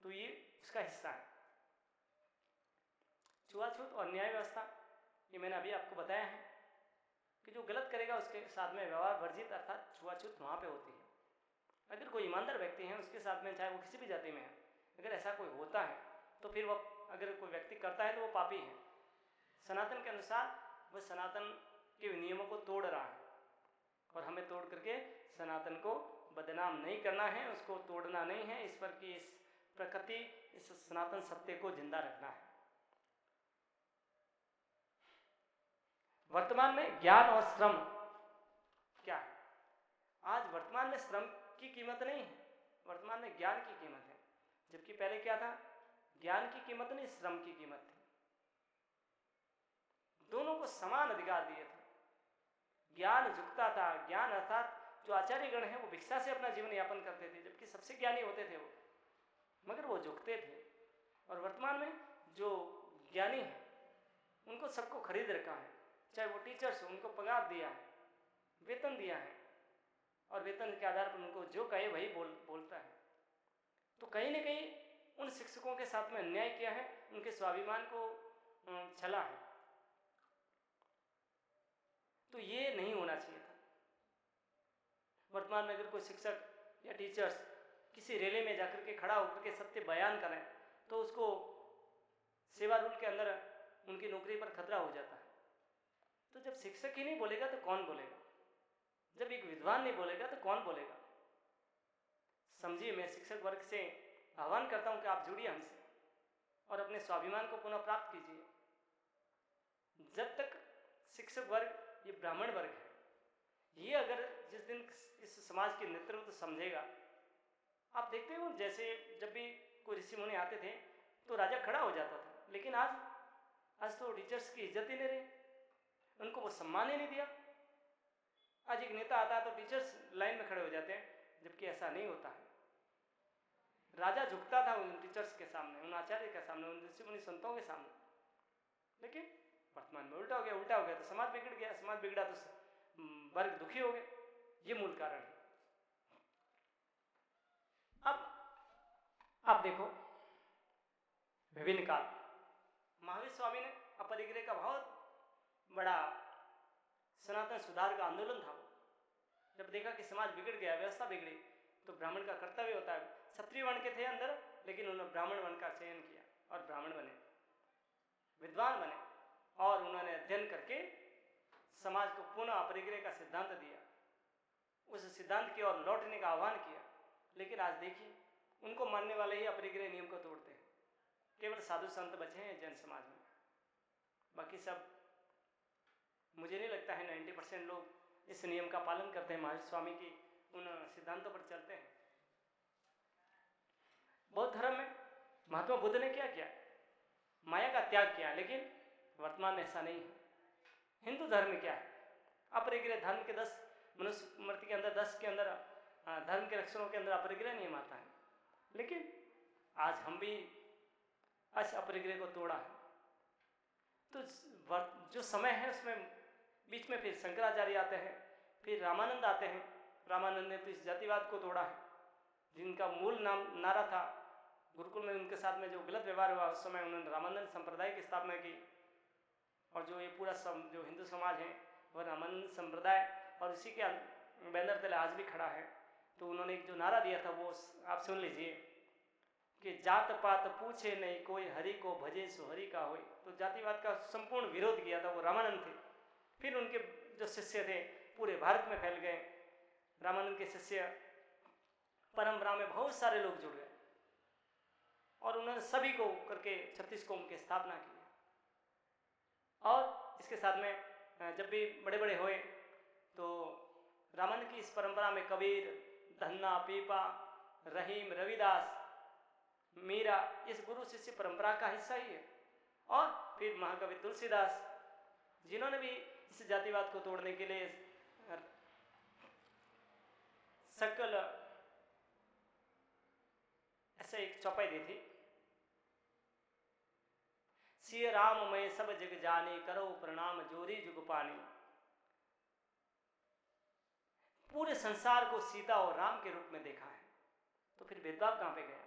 तो ये उसका हिस्सा है। छुआछूत और न्याय व्यवस्था, ये मैंने अभी आपको बताया है कि जो गलत करेगा उसके साथ में व्यवहार वर्जित, अर्थात छुआछूत वहाँ पे होती है। अगर कोई ईमानदार व्यक्ति है उसके साथ में, चाहे वो किसी भी जाति में है, अगर ऐसा कोई होता है तो फिर वो, अगर कोई व्यक्ति करता है तो वो पापी है। सनातन के अनुसार वह सनातन के नियमों को तोड़ रहा है, और हमें तोड़ करके सनातन को बदनाम नहीं करना है, उसको तोड़ना नहीं है, इस पर कि इस प्रकृति, इस सनातन सत्य को जिंदा रखना है। वर्तमान में ज्ञान और श्रम क्या है? आज वर्तमान में श्रम की कीमत नहीं है, वर्तमान में ज्ञान की कीमत है। जबकि पहले क्या था? ज्ञान की कीमत नहीं, श्रम की कीमत थी। दोनों को समान अधिकार दिए थे। ज्ञान झुकता था, ज्ञान अर्थात जो आचार्यगण हैं वो भिक्षा से अपना जीवन यापन करते थे, जबकि सबसे ज्ञानी होते थे वो, मगर वो झुकते थे। और वर्तमान में जो ज्ञानी है उनको सबको खरीद रखा है, चाहे वो टीचर्स हो, उनको पगार दिया है, वेतन दिया है, और वेतन के आधार पर उनको जो कहे वही बोलता है। तो कहीं ना कहीं उन शिक्षकों के साथ में अन्याय किया है, उनके स्वाभिमान को छला है। तो ये नहीं होना चाहिए था। वर्तमान में अगर कोई शिक्षक या टीचर्स किसी रैली में जाकर के खड़ा होकर के सत्य बयान करें तो उसको सेवा रूल के अंदर उनकी नौकरी पर खतरा हो जाता है। तो जब शिक्षक ही नहीं बोलेगा तो कौन बोलेगा? जब एक विद्वान नहीं बोलेगा तो कौन बोलेगा? समझिए, मैं शिक्षक वर्ग से आह्वान करता हूं कि आप जुड़िए हमसे और अपने स्वाभिमान को पुनः प्राप्त कीजिए। जब तक शिक्षक वर्ग, ये ब्राह्मण वर्ग है, ये अगर जिस दिन इस समाज के नेतृत्व तो समझेगा, आप देखते हो जैसे जब भी कोई ऋषि मुनि आते थे तो राजा खड़ा हो जाता था, लेकिन आज तो टीचर्स की इज्जत ही नहीं रही, उनको वो सम्मान ही नहीं दिया। आज एक नेता आता है तो टीचर्स लाइन में खड़े हो जाते हैं, जबकि ऐसा नहीं होता है। राजा झुकता था उन टीचर्स के सामने, उन आचार्य के सामने, उन ऋषि मुनि संतों के सामने, लेकिन वर्तमान में उल्टा हो गया तो समाज बिगड़ गया, समाज बिगड़ा तो वर्ग दुखी हो गए। ये मूल कारण है। अब आप देखो, विभिन्न काल महावीर स्वामी ने अपरिग्रह का बहुत बड़ा सनातन सुधार का आंदोलन था। जब देखा कि समाज बिगड़ गया, व्यवस्था बिगड़ी, तो ब्राह्मण का कर्तव्य होता है। क्षत्रिय वर्ण के थे अंदर, लेकिन उन्होंने ब्राह्मण वर्ण का चयन किया और ब्राह्मण बने, विद्वान बने, और उन्होंने अध्ययन करके समाज को पुनः अपरिग्रह का सिद्धांत दिया। उस सिद्धांत की ओर लौटने का आह्वान किया। लेकिन आज देखिए उनको मानने वाले ही अपरिग्रह नियम को तोड़ते हैं। केवल साधु संत बचे हैं जैन समाज में, बाकी सब मुझे नहीं लगता है 90% लोग इस नियम का पालन करते हैं, महावीर स्वामी की उन सिद्धांतों पर चलते हैं। बौद्ध धर्म में महात्मा बुद्ध ने क्या किया? माया का त्याग किया, लेकिन वर्तमान में ऐसा नहीं है। हिंदू धर्म में क्या है? अपरिग्रह धर्म के 10 मनुस्मृति के अंदर 10 के अंदर धर्म के लक्षणों के अंदर अपरिग्रह नियम आता है, लेकिन आज हम भी इस अपरिग्रह को तोड़ा है। तो जो समय है उसमें बीच में फिर शंकराचार्य आते हैं, फिर रामानंद आते हैं। रामानंद ने तो इस जातिवाद को तोड़ा है, जिनका मूल नारा था गुरुकुल में उनके साथ में जो गलत व्यवहार हुआ उस समय उन्होंने रामानंद संप्रदाय की स्थापना की। और जो ये पूरा जो हिंदू समाज है वह रामानंद संप्रदाय और उसी के बैनर तले आज भी खड़ा है। तो उन्होंने एक जो नारा दिया था वो आप सुन लीजिए कि जात पात पूछे नहीं कोई, हरि को भजे सो हरि का होए। तो जातिवाद का संपूर्ण विरोध किया था वो रामानंद थे। फिर उनके जो शिष्य थे पूरे भारत में फैल गए। रामानंद के शिष्य परंपरा में बहुत सारे लोग जुड़ गए और उन्होंने सभी को करके 36 कौम की स्थापना की। और इसके साथ में जब भी बड़े बड़े हुए तो रामानंद की इस परंपरा में कबीर, धन्ना, पीपा, रहीम, रविदास, मीरा इस गुरु शिष्य परंपरा का हिस्सा ही है। और फिर महाकवि तुलसीदास, जिन्होंने भी इस जातिवाद को तोड़ने के लिए सकल ऐसे एक चौपाई दी थी, सिय राम मैं सब जग जानी, करो प्रणाम जोरी जुग पानी। पूरे संसार को सीता और राम के रूप में देखा है, तो फिर भेदभाव कहां पे गया?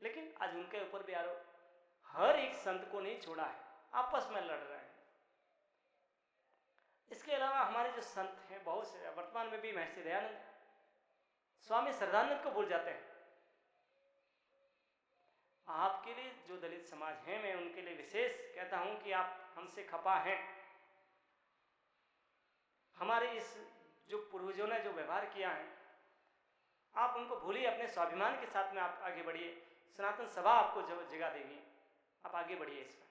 लेकिन आज उनके ऊपर भी आरोप, हर एक संत को नहीं छोड़ा है, आपस में लड़ रहे हैं। इसके अलावा हमारे जो संत हैं बहुत से, वर्तमान में भी महर्षि दयानंद, स्वामी श्रद्धानंद को भूल जाते हैं। आपके लिए जो दलित समाज है, मैं उनके लिए विशेष कहता हूं कि आप हमसे खपा हैं। हमारे इस जो पूर्वजों ने जो व्यवहार किया है, आप उनको भूलिए, अपने स्वाभिमान के साथ में आप आगे बढ़िए। सनातन सभा आपको जगह देगी, आप आगे बढ़िए इसमें,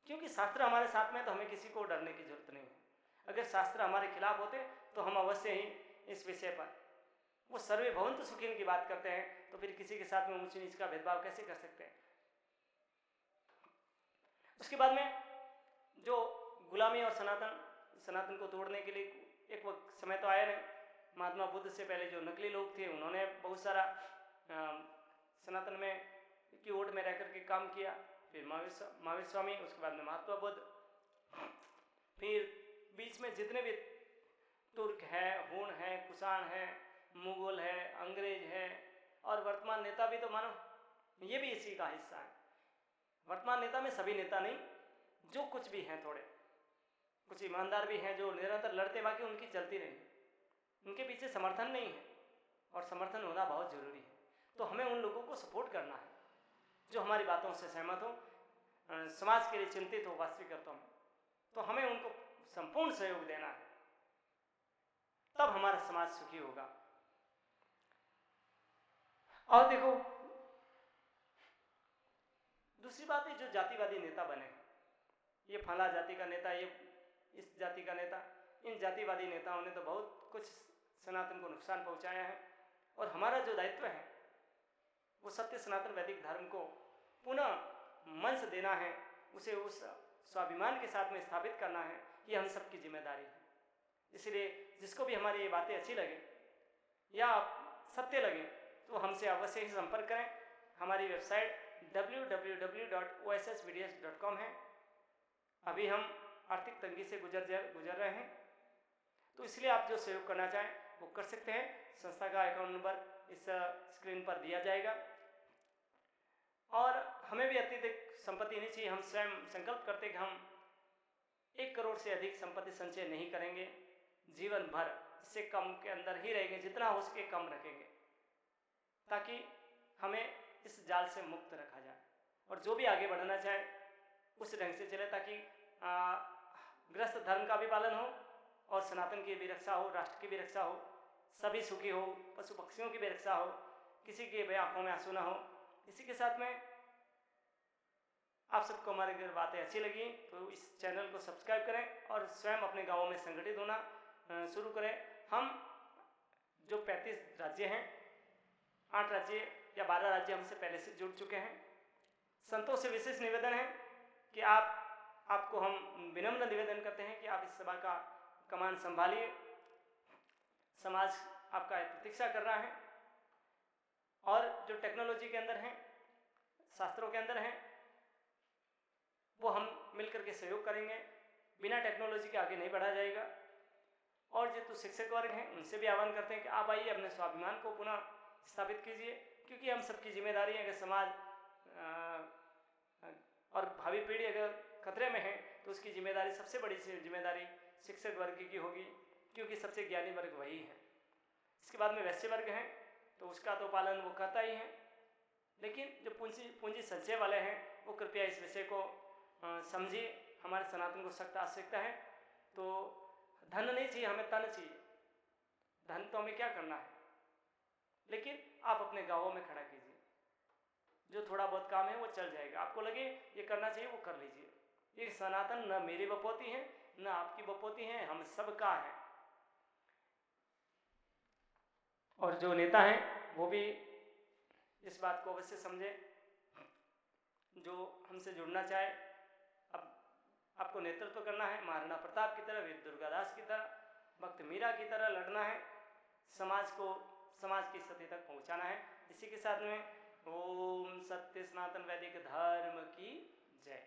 क्योंकि शास्त्र हमारे साथ में, तो हमें किसी को डरने की जरूरत नहीं है। अगर शास्त्र हमारे खिलाफ होते तो हम अवश्य ही इस विषय पर, वो सर्वे भवन्तु सुखिन की बात करते हैं, तो फिर किसी के साथ में ऊंच नीच का भेदभाव कैसे कर सकते हैं? उसके बाद में जो गुलामी और सनातन को तोड़ने के लिए एक वक्त समय तो आया नहीं। महात्मा बुद्ध से पहले जो नकली लोग थे उन्होंने बहुत सारा सनातन में की ओट में रह करके काम किया। फिर महावीर स्वामी, उसके बाद में महात्मा बुद्ध, फिर बीच में जितने भी तुर्क है, हूण है, कुषाण है, मुगल है, अंग्रेज है और वर्तमान नेता भी तो मानो ये भी इसी का हिस्सा है। वर्तमान नेता में सभी नेता नहीं, जो कुछ भी हैं, थोड़े कुछ ईमानदार भी हैं जो निरंतर लड़ते, बाकी उनकी चलती रही, उनके पीछे समर्थन नहीं है और समर्थन होना बहुत जरूरी है। तो हमें उन लोगों को सपोर्ट करना है जो हमारी बातों से सहमत हो, समाज के लिए चिंतित हो वास्तविकताओं में, तो हमें उनको संपूर्ण सहयोग देना है, तब हमारा समाज सुखी होगा। और देखो दूसरी बात है, जो जातिवादी नेता बने, ये फला जाति का नेता, ये इस जाति का नेता, इन जातिवादी नेताओं ने तो बहुत कुछ सनातन को नुकसान पहुंचाया है। और हमारा जो दायित्व है वो सत्य सनातन वैदिक धर्म को पुनः मंच देना है, उसे उस स्वाभिमान के साथ में स्थापित करना है, ये हम सबकी जिम्मेदारी है। इसलिए जिसको भी हमारी ये बातें अच्छी लगे या सत्य लगे तो हमसे अवश्य ही संपर्क करें। हमारी वेबसाइट www.ossvideos.com है। अभी हम आर्थिक तंगी से गुजर रहे हैं, तो इसलिए आप जो सहयोग करना चाहें वो कर सकते हैं। संस्था का अकाउंट नंबर इस स्क्रीन पर दिया जाएगा। और हमें भी अत्यधिक संपत्ति नहीं चाहिए। हम स्वयं संकल्प करते कि हम 1 करोड़ से अधिक संपत्ति संचय नहीं करेंगे, जीवन भर इससे कम के अंदर ही रहेंगे, जितना हो सके कम रखेंगे, ताकि हमें इस जाल से मुक्त रखा जाए। और जो भी आगे बढ़ना चाहे उस ढंग से चले, ताकि गृहस्थ धर्म का भी पालन हो और सनातन की भी रक्षा हो, राष्ट्र की भी रक्षा हो। सभी सुखी हो, पशु पक्षियों की भी रक्षा हो, किसी की भी आंखों में आंसू ना हो। इसी के साथ में आप सबको हमारी अगर बातें अच्छी लगी तो इस चैनल को सब्सक्राइब करें और स्वयं अपने गाँवों में संगठित होना शुरू करें। हम जो 35 राज्य हैं, 8 राज्य या 12 राज्य हमसे पहले से जुड़ चुके हैं। संतों से विशेष निवेदन है कि आपको हम विनम्र निवेदन करते हैं कि आप इस सभा का कमान संभालिए। समाज आपका प्रतीक्षा कर रहा है और जो टेक्नोलॉजी के अंदर हैं, शास्त्रों के अंदर हैं, वो हम मिलकर के सहयोग करेंगे। बिना टेक्नोलॉजी के आगे नहीं बढ़ा जाएगा। और जो तो शिक्षक वर्ग हैं उनसे भी आह्वान करते हैं कि आप आइए, अपने स्वाभिमान को पुनः स्थापित कीजिए, क्योंकि हम सबकी जिम्मेदारी है कि समाज और भावी पीढ़ी अगर खतरे में है तो उसकी जिम्मेदारी, सबसे बड़ी जिम्मेदारी शिक्षक वर्ग की होगी, क्योंकि सबसे ज्ञानी वर्ग वही है। इसके बाद में वैश्य वर्ग हैं तो उसका तो पालन वो करता ही है, लेकिन जो पूंजी संचय वाले हैं वो कृपया इस विषय को समझिए। हमारे सनातन को सख्त आवश्यकता है। तो धन नहीं चाहिए, हमें तन चाहिए। धन तो हमें क्या करना है, लेकिन आप अपने गाँवों में खड़ा कीजिए। जो थोड़ा बहुत काम है वो चल जाएगा। आपको लगे ये करना चाहिए, वो कर लीजिए। ये सनातन न मेरी बपोती है न आपकी बपोती है, हम सबका है। और जो नेता हैं वो भी इस बात को अवश्य समझे। जो हमसे जुड़ना चाहे, अब आपको नेतृत्व करना है, महाराणा प्रताप की तरह, वीर दुर्गादास की तरह, भक्त मीरा की तरह लड़ना है। समाज की स्थिति तक पहुंचाना है। इसी के साथ में ओम सत्य सनातन वैदिक धर्म की जय।